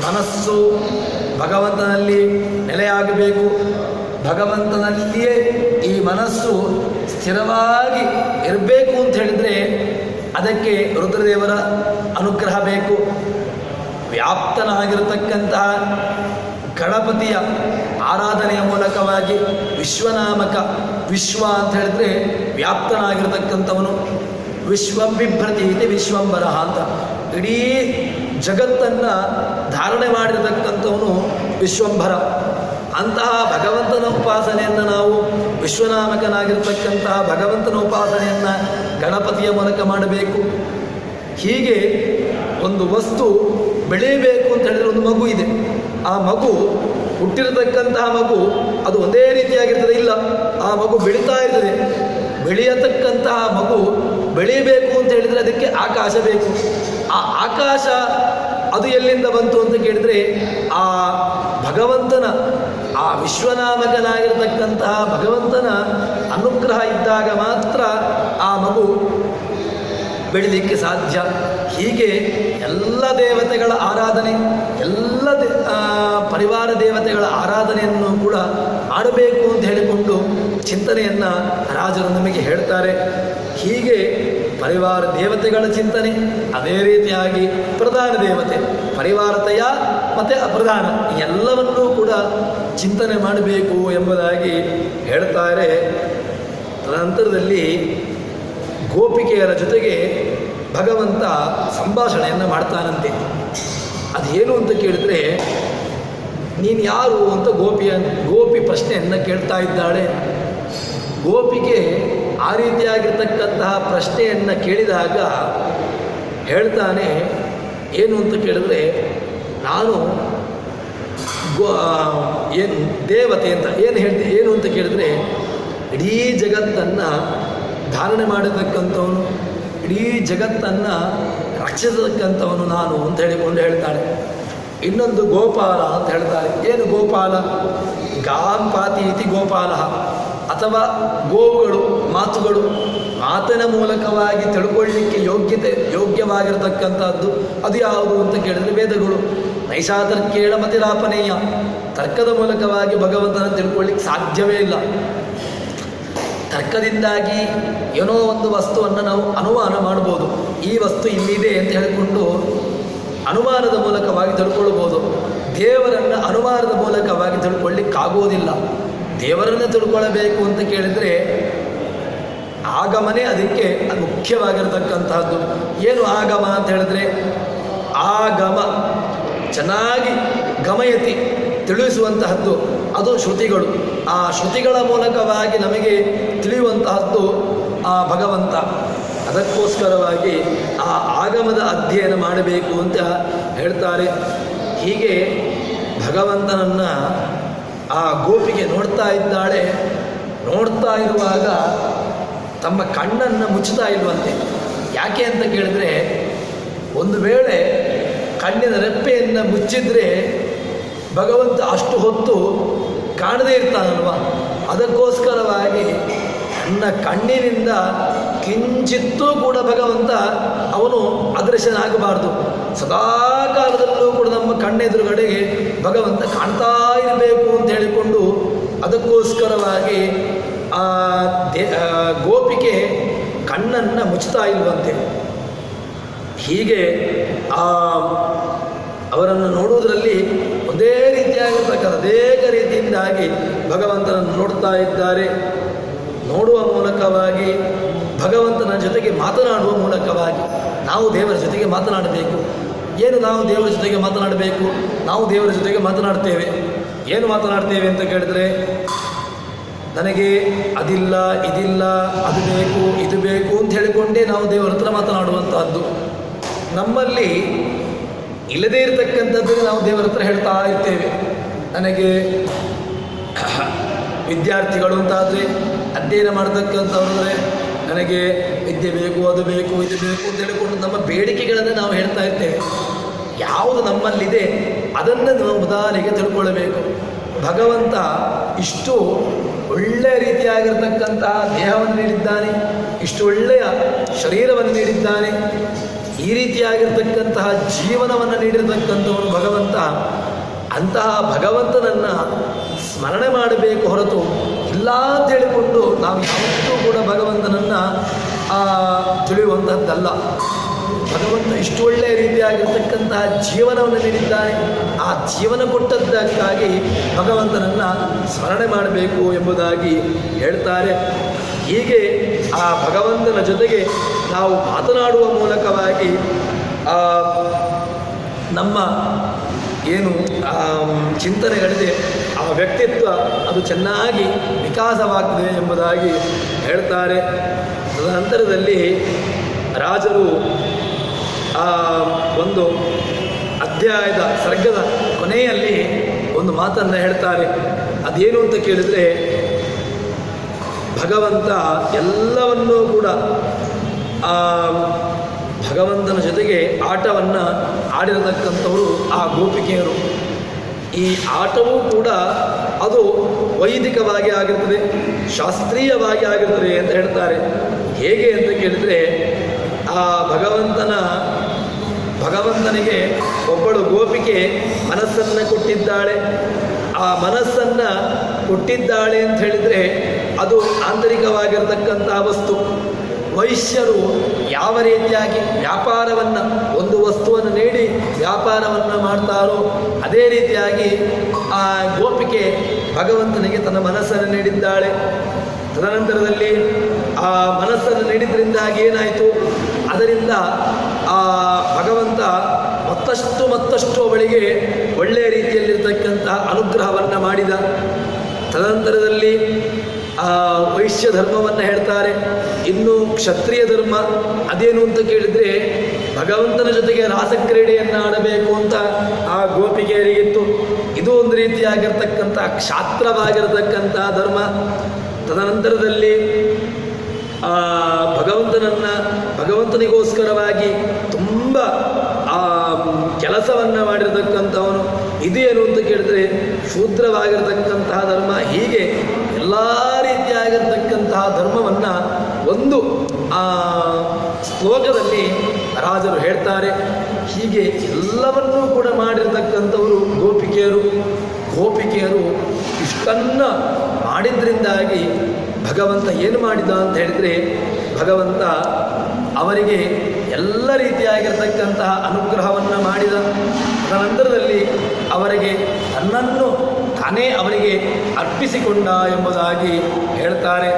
ಮನಸ್ಸು ಭಗವಂತನಲ್ಲಿ ನೆಲೆಯಾಗಬೇಕು. ಭಗವಂತನಲ್ಲಿಯೇ ಈ ಮನಸ್ಸು ಸ್ಥಿರವಾಗಿ ಇರಬೇಕು ಅಂತ ಹೇಳಿದರೆ ಅದಕ್ಕೆ ರುದ್ರದೇವರ ಅನುಗ್ರಹ ಬೇಕು. ವ್ಯಾಪ್ತನಾಗಿರತಕ್ಕಂತಹ ಗಣಪತಿಯ ಆರಾಧನೆಯ ಮೂಲಕವಾಗಿ ವಿಶ್ವನಾಮಕ, ವಿಶ್ವ ಅಂತ ಹೇಳಿದ್ರೆ ವ್ಯಾಪ್ತನಾಗಿರತಕ್ಕಂಥವನು. ವಿಶ್ವಂ ಬಿಭ್ರತಿ ಇದೆ ವಿಶ್ವಂಬರ ಅಂತ, ಇಡೀ ಜಗತ್ತನ್ನು ಧಾರಣೆ ಮಾಡಿರತಕ್ಕಂಥವನು ವಿಶ್ವಂಭರ. ಅಂತಹ ಭಗವಂತನ ಉಪಾಸನೆಯನ್ನು ನಾವು ವಿಶ್ವನಾಮಕನಾಗಿರ್ತಕ್ಕಂತಹ ಭಗವಂತನ ಉಪಾಸನೆಯನ್ನು ಗಣಪತಿಯ ಮೂಲಕ ಮಾಡಬೇಕು. ಹೀಗೆ ಒಂದು ವಸ್ತು ಬೆಳೆಯಬೇಕು ಅಂತ ಹೇಳಿದರೆ ಒಂದು ಮಗು ಇದೆ. ಆ ಮಗು ಹುಟ್ಟಿರತಕ್ಕಂತಹ ಮಗು ಅದು ಒಂದೇ ರೀತಿಯಾಗಿರ್ತದೆ ಇಲ್ಲ, ಆ ಮಗು ಬೆಳೀತಾ ಇರ್ತದೆ. ಬೆಳೆಯತಕ್ಕಂತಹ ಮಗು ಬೆಳೆಯಬೇಕು ಅಂತ ಹೇಳಿದರೆ ಅದಕ್ಕೆ ಆಕಾಶ ಬೇಕು. ಆ ಆಕಾಶ ಅದು ಎಲ್ಲಿಂದ ಬಂತು ಅಂತ ಕೇಳಿದರೆ ಆ ಭಗವಂತನ, ಆ ವಿಶ್ವನಾಮಕನಾಗಿರ್ತಕ್ಕಂತಹ ಭಗವಂತನ ಅನುಗ್ರಹ ಇದ್ದಾಗ ಮಾತ್ರ ಆ ಮಗು ಬೆಳೀಲಿಕ್ಕೆ ಸಾಧ್ಯ. ಹೀಗೆ ಎಲ್ಲ ದೇವತೆಗಳ ಆರಾಧನೆ, ಎಲ್ಲ ಪರಿವಾರ ದೇವತೆಗಳ ಆರಾಧನೆಯನ್ನು ಕೂಡ ಮಾಡಬೇಕು ಅಂತ ಹೇಳಿಕೊಂಡು ಚಿಂತನೆಯನ್ನು ರಾಜರು ನಮಗೆ ಹೇಳ್ತಾರೆ. ಹೀಗೆ ಪರಿವಾರ ದೇವತೆಗಳ ಚಿಂತನೆ, ಅದೇ ರೀತಿಯಾಗಿ ಪ್ರಧಾನ ದೇವತೆ, ಪರಿವಾರತೆಯ ಮತ್ತು ಅಪ್ರಧಾನ ಎಲ್ಲವನ್ನೂ ಕೂಡ ಚಿಂತನೆ ಮಾಡಬೇಕು ಎಂಬುದಾಗಿ ಹೇಳ್ತಾರೆ. ತದನಂತರದಲ್ಲಿ ಗೋಪಿಕೆಯರ ಜೊತೆಗೆ ಭಗವಂತ ಸಂಭಾಷಣೆಯನ್ನು ಮಾಡ್ತಾನಂತೆ. ಅದೇನು ಅಂತ ಕೇಳಿದರೆ, ನೀನು ಯಾರು ಅಂತ ಗೋಪಿ ಪ್ರಶ್ನೆಯನ್ನು ಕೇಳ್ತಾ ಇದ್ದಾಳೆ. ಗೋಪಿಗೆ ಆ ರೀತಿಯಾಗಿರ್ತಕ್ಕಂತಹ ಪ್ರಶ್ನೆಯನ್ನು ಕೇಳಿದಾಗ ಹೇಳ್ತಾನೆ, ಏನು ಅಂತ ಕೇಳಿದ್ರೆ, ನಾನು ಏನು ದೇವತೆ ಅಂತ ಏನು ಅಂತ ಕೇಳಿದ್ರೆ, ಇಡೀ ಜಗತ್ತನ್ನು ಧಾರಣೆ ಮಾಡತಕ್ಕಂಥವನು, ಇಡೀ ಜಗತ್ತನ್ನು ರಕ್ಷಿಸತಕ್ಕಂಥವನು ನಾನು ಅಂತ ಹೇಳಿಕೊಂಡು ಹೇಳ್ತಾಳೆ. ಇನ್ನೊಂದು ಗೋಪಾಲ ಅಂತ ಹೇಳ್ತಾರೆ. ಏನು ಗೋಪಾಲ? ಗಾಂ ಪಾತಿ ಇತಿ ಗೋಪಾಲ, ಅಥವಾ ಗೋವುಗಳು, ಮಾತುಗಳು, ಮಾತಿನ ಮೂಲಕವಾಗಿ ತಿಳ್ಕೊಳ್ಳಿಕ್ಕೆ ಯೋಗ್ಯವಾಗಿರತಕ್ಕಂಥದ್ದು ಅದು ಯಾವುದು ಅಂತ ಕೇಳಿದರೆ ವೇದಗಳು. ನೈಷಾತರ್ಕೇಣ ಮತಿರಾಪನೇಯ, ತರ್ಕದ ಮೂಲಕವಾಗಿ ಭಗವಂತನ ತಿಳ್ಕೊಳ್ಳಿಕ್ಕೆ ಸಾಧ್ಯವೇ ಇಲ್ಲ. ತರ್ಕದಿಂದಾಗಿ ಏನೋ ಒಂದು ವಸ್ತುವನ್ನು ನಾವು ಅನುಮಾನ ಮಾಡ್ಬೋದು. ಈ ವಸ್ತು ಇಲ್ಲಿದೆ ಅಂತ ಹೇಳಿಕೊಂಡು ಅನುಮಾನದ ಮೂಲಕವಾಗಿ ತಿಳ್ಕೊಳ್ಬೋದು. ದೇವರನ್ನು ಅನುಮಾನದ ಮೂಲಕವಾಗಿ ತಿಳ್ಕೊಳ್ಳಿಕ್ಕಾಗೋದಿಲ್ಲ. ದೇವರನ್ನು ತಿಳ್ಕೊಳ್ಳಬೇಕು ಅಂತ ಕೇಳಿದರೆ ಆಗಮನೇ ಅದಕ್ಕೆ ಮುಖ್ಯವಾಗಿರತಕ್ಕಂತಹದ್ದು. ಏನು ಆಗಮ ಅಂತ ಹೇಳಿದ್ರೆ, ಆಗಮ ಚೆನ್ನಾಗಿ ಗಮಯತಿ ತಿಳಿಸುವಂತಹದ್ದು ಅದು ಶ್ರುತಿಗಳು. ಆ ಶ್ರುತಿಗಳ ಮೂಲಕವಾಗಿ ನಮಗೆ ತಿಳಿಯುವಂತಹದ್ದು ಆ ಭಗವಂತ. ಅದಕ್ಕೋಸ್ಕರವಾಗಿ ಆ ಆಗಮದ ಅಧ್ಯಯನ ಮಾಡಬೇಕು ಅಂತ ಹೇಳ್ತಾರೆ. ಹೀಗೆ ಭಗವಂತನನ್ನು ಆ ಗೋಪಿಗೆ ನೋಡ್ತಾ ಇದ್ದಾಳೆ. ನೋಡ್ತಾ ಇರುವಾಗ ತಮ್ಮ ಕಣ್ಣನ್ನು ಮುಚ್ಚುತ್ತಾ ಇಲ್ವಂತೆ. ಯಾಕೆ ಅಂತ ಕೇಳಿದ್ರೆ, ಒಂದು ವೇಳೆ ಕಣ್ಣಿನ ರೆಪ್ಪೆಯನ್ನು ಮುಚ್ಚಿದ್ರೆ ಭಗವಂತ ಅಷ್ಟು ಹೊತ್ತು ಕಾಣದೇ ಇರ್ತಾನಲ್ವ. ಅದಕ್ಕೋಸ್ಕರವಾಗಿ ನನ್ನ ಕಣ್ಣಿನಿಂದ ಕಿಂಚಿತ್ತೂ ಕೂಡ ಭಗವಂತ ಅವನು ಅದೃಶ್ಯನಾಗಬಾರ್ದು. ಸದಾ ಕಾಲದಲ್ಲೂ ಕೂಡ ನಮ್ಮ ಕಣ್ಣೆದುರುಗಡೆಗೆ ಭಗವಂತ ಕಾಣ್ತಾ ಇರಬೇಕು ಅಂತ ಹೇಳಿಕೊಂಡು ಅದಕ್ಕೋಸ್ಕರವಾಗಿ ಆ ಗೋಪಿಗೆ ಕಣ್ಣನ್ನು ಮುಚ್ಚುತ್ತಾ ಇಲ್ವಂತೆ. ಹೀಗೆ ಅವರನ್ನು ನೋಡುವುದರಲ್ಲಿ ಒಂದೇ ರೀತಿಯಾಗಿರ್ತಕ್ಕಂಥ ಅನೇಕ ರೀತಿಯಿಂದಾಗಿ ಭಗವಂತನನ್ನು ನೋಡ್ತಾ ಇದ್ದಾರೆ. ನೋಡುವ ಮೂಲಕವಾಗಿ ಭಗವಂತನ ಜೊತೆಗೆ ಮಾತನಾಡುವ ಮೂಲಕವಾಗಿ ನಾವು ದೇವರ ಜೊತೆಗೆ ಮಾತನಾಡಬೇಕು. ಏನು ನಾವು ದೇವರ ಜೊತೆಗೆ ಮಾತನಾಡಬೇಕು? ನಾವು ದೇವರ ಜೊತೆಗೆ ಮಾತನಾಡ್ತೇವೆ. ಏನು ಮಾತನಾಡ್ತೇವೆ ಅಂತ ಕೇಳಿದ್ರೆ, ನನಗೆ ಅದಿಲ್ಲ, ಇದಿಲ್ಲ, ಅದು ಬೇಕು, ಇದು ಬೇಕು ಅಂತ ಹೇಳಿಕೊಂಡೇ ನಾವು ದೇವರ ಹತ್ರ ಮಾತನಾಡುವಂತಹದ್ದು. ನಮ್ಮಲ್ಲಿ ಇಲ್ಲದೇ ಇರತಕ್ಕಂಥದ್ದನ್ನು ನಾವು ದೇವರ ಹತ್ರ ಹೇಳ್ತಾ ಇರ್ತೇವೆ. ನನಗೆ ವಿದ್ಯಾರ್ಥಿಗಳು ಅಂತಾದರೆ, ಅಧ್ಯಯನ ಮಾಡತಕ್ಕಂಥವ್ರೆ, ನನಗೆ ವಿದ್ಯೆ ಬೇಕು, ಅದು ಬೇಕು, ಇದು ಬೇಕು ಅಂತ ಹೇಳಿಕೊಂಡು ನಮ್ಮ ಬೇಡಿಕೆಗಳನ್ನು ನಾವು ಹೇಳ್ತಾ ಇರ್ತೇವೆ. ಯಾವುದು ನಮ್ಮಲ್ಲಿದೆ ಅದನ್ನು ನಾವು ಉದಾಹರಣೆಗೆ ತಿಳ್ಕೊಳ್ಳಬೇಕು. ಭಗವಂತ ಇಷ್ಟು ಒಳ್ಳೆಯ ರೀತಿಯಾಗಿರ್ತಕ್ಕಂತಹ ದೇಹವನ್ನು ನೀಡಿದ್ದಾನೆ, ಇಷ್ಟು ಒಳ್ಳೆಯ ಶರೀರವನ್ನು ನೀಡಿದ್ದಾನೆ, ಈ ರೀತಿಯಾಗಿರ್ತಕ್ಕಂತಹ ಜೀವನವನ್ನು ನೀಡಿರತಕ್ಕಂಥವನು ಭಗವಂತ. ಅಂತಹ ಭಗವಂತನನ್ನು ಸ್ಮರಣೆ ಮಾಡಬೇಕು ಹೊರತು ಇಲ್ಲ ಅಂತ ಹೇಳಿಕೊಂಡು ನಾವು ಯಾವತ್ತೂ ಕೂಡ ಭಗವಂತನನ್ನು ತಿಳಿಯುವಂಥದ್ದಲ್ಲ. ಭಗವಂತ ಇಷ್ಟು ಒಳ್ಳೆಯ ರೀತಿಯಾಗಿರ್ತಕ್ಕಂತಹ ಜೀವನವನ್ನು ನೀಡಿದ್ದಾನೆ. ಆ ಜೀವನ ಕೊಟ್ಟದ್ದಕ್ಕಾಗಿ ಭಗವಂತನನ್ನು ಸ್ಮರಣೆ ಮಾಡಬೇಕು ಎಂಬುದಾಗಿ ಹೇಳ್ತಾರೆ. ಹೀಗೆ ಆ ಭಗವಂತನ ಜೊತೆಗೆ ನಾವು ಮಾತನಾಡುವ ಮೂಲಕವಾಗಿ ನಮ್ಮ ಏನು ಚಿಂತನೆಗಳಿದೆ ಆ ವ್ಯಕ್ತಿತ್ವ ಅದು ಚೆನ್ನಾಗಿ ವಿಕಾಸವಾಗ್ತದೆ ಎಂಬುದಾಗಿ ಹೇಳ್ತಾರೆ. ತದನಂತರದಲ್ಲಿ ರಾಜರು ಒಂದು ಅಧ್ಯಾಯದ ಸರ್ಗದ ಕೊನೆಯಲ್ಲಿ ಒಂದು ಮಾತನ್ನು ಹೇಳ್ತಾರೆ. ಅದೇನು ಅಂತ ಕೇಳಿದರೆ, ಭಗವಂತ ಎಲ್ಲವನ್ನೂ ಕೂಡ ಭಗವಂತನ ಜೊತೆಗೆ ಆಟವನ್ನು ಆಡಿರತಕ್ಕಂಥವರು ಆ ಗೋಪಿಕೆಯರು. ಈ ಆಟವೂ ಕೂಡ ಅದು ವೈದಿಕವಾಗಿ ಆಗಿರ್ತದೆ, ಶಾಸ್ತ್ರೀಯವಾಗಿ ಆಗಿರ್ತದೆ ಅಂತ ಹೇಳ್ತಾರೆ. ಹೇಗೆ ಅಂತ ಕೇಳಿದರೆ, ಆ ಭಗವಂತನಿಗೆ ಒಬ್ಬಳು ಗೋಪಿಕೆ ಮನಸ್ಸನ್ನು ಕೊಟ್ಟಿದ್ದಾಳೆ. ಆ ಮನಸ್ಸನ್ನು ಕೊಟ್ಟಿದ್ದಾಳೆ ಅಂತ ಹೇಳಿದರೆ ಅದು ಆಂತರಿಕವಾಗಿರತಕ್ಕಂತಹ ವಸ್ತು. ವೈಶ್ಯರು ಯಾವ ರೀತಿಯಾಗಿ ವ್ಯಾಪಾರವನ್ನು, ಒಂದು ವಸ್ತುವನ್ನು ನೀಡಿ ವ್ಯಾಪಾರವನ್ನು ಮಾಡ್ತಾರೋ ಅದೇ ರೀತಿಯಾಗಿ ಆ ಗೋಪಿಕೆ ಭಗವಂತನಿಗೆ ತನ್ನ ಮನಸ್ಸನ್ನು ನೀಡಿದ್ದಾಳೆ. ತದನಂತರದಲ್ಲಿ ಆ ಮನಸ್ಸನ್ನು ನೀಡಿದ್ರಿಂದಾಗಿ ಏನಾಯಿತು, ಅದರಿಂದ ಆ ಭಗವಂತ ಮತ್ತಷ್ಟು ಅವಳಿಗೆ ಒಳ್ಳೆಯ ರೀತಿಯಲ್ಲಿರ್ತಕ್ಕಂಥ ಅನುಗ್ರಹವನ್ನು ಮಾಡಿದ. ತದನಂತರದಲ್ಲಿ ಆ ವೈಶ್ಯ ಧರ್ಮವನ್ನು ಹೇಳ್ತಾರೆ. ಇನ್ನು ಕ್ಷತ್ರಿಯ ಧರ್ಮ ಅದೇನು ಅಂತ ಕೇಳಿದರೆ, ಭಗವಂತನ ಜೊತೆಗೆ ರಾಸಕ್ರೀಡೆಯನ್ನು ಆಡಬೇಕು ಅಂತ ಆ ಗೋಪಿಗೆಯರಿಗಿತ್ತು. ಇದು ಒಂದು ರೀತಿಯಾಗಿರ್ತಕ್ಕಂಥ ಕ್ಷಾತ್ರವಾಗಿರತಕ್ಕಂಥ ಧರ್ಮ. ತದನಂತರದಲ್ಲಿ ಭಗವಂತನಿಗೋಸ್ಕರವಾಗಿ ತುಂಬ ಕೆಲಸವನ್ನು ಮಾಡಿರತಕ್ಕಂಥವನು. ಇದೇನು ಅಂತ ಕೇಳಿದ್ರೆ ಶೂದ್ರವಾಗಿರತಕ್ಕಂತಹ ಧರ್ಮ. ಹೀಗೆ ಎಲ್ಲ ರೀತಿಯಾಗಿರ್ತಕ್ಕಂತಹ ಧರ್ಮವನ್ನು ಒಂದು ಶ್ಲೋಕದಲ್ಲಿ ರಾಜರು ಹೇಳ್ತಾರೆ. ಹೀಗೆ ಎಲ್ಲವನ್ನೂ ಕೂಡ ಮಾಡಿರತಕ್ಕಂಥವರು ಗೋಪಿಕೆಯರು ಇಷ್ಟನ್ನು ಮಾಡಿದ್ರಿಂದಾಗಿ ಭಗವಂತ ಏನು ಮಾಡಿದ ಅಂತ ಹೇಳಿದರೆ, ಭಗವಂತ ಅವರಿಗೆ ಎಲ್ಲ ರೀತಿಯಾಗಿರ್ತಕ್ಕಂತಹ ಅನುಗ್ರಹವನ್ನು ಮಾಡಿದ. ತದನಂತರದಲ್ಲಿ ಅವರಿಗೆ ತನ್ನನ್ನು ತಾನೇ ಅವರಿಗೆ ಅರ್ಪಿಸಿಕೊಂಡ ಎಂಬುದಾಗಿ ಹೇಳ್ತಾರೆ.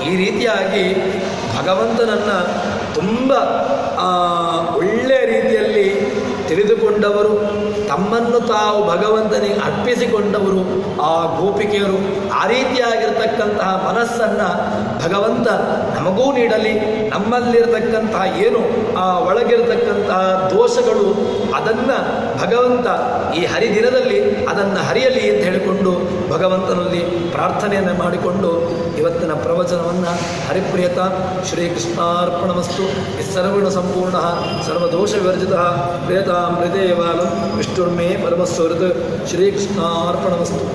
ಈ ರೀತಿಯಾಗಿ ಭಗವಂತನನ್ನು ತುಂಬ ಒಳ್ಳೆಯ ರೀತಿಯಲ್ಲಿ ತಿಳಿದುಕೊಂಡವರು, ತಮ್ಮನ್ನು ತಾವು ಭಗವಂತನಿಗೆ ಅರ್ಪಿಸಿಕೊಂಡವರು ಆ ಗೋಪಿಕೆಯರು. ಆ ರೀತಿಯಾಗಿರ್ತಕ್ಕಂತಹ ಮನಸ್ಸನ್ನು ಭಗವಂತ ನಮಗೂ ನೀಡಲಿ. ನಮ್ಮಲ್ಲಿರತಕ್ಕಂತಹ ಏನು ಆ ಒಳಗಿರತಕ್ಕಂತಹ ದೋಷಗಳು ಅದನ್ನು ಭಗವಂತ ಈ ಹರಿದಿನದಲ್ಲಿ ಅದನ್ನು ಹರಿಯಲಿ ಅಂತ ಹೇಳಿಕೊಂಡು ಭಗವಂತನಲ್ಲಿ ಪ್ರಾರ್ಥನೆಯನ್ನು ಮಾಡಿಕೊಂಡು ಇವತ್ತಿನ ಪ್ರವಚನವನ್ನು ಹರಿಪ್ರಿಯತ ಶ್ರೀಕೃಷ್ಣಾರ್ಪಣಮಸ್ತು. ಸರ್ವಗುಣ ಸಂಪೂರ್ಣ ಸರ್ವದೋಷ ವಿವರ್ಜಿತ ಪ್ರಿಯತಾಂ ಹೃದಯವಾಲಂ ವಿಷ್ಣುರ್ಮೇ ಪರಮಸ್ವೃತ್. ಶ್ರೀಕೃಷ್ಣಾರ್ಪಣಮಸ್ತು.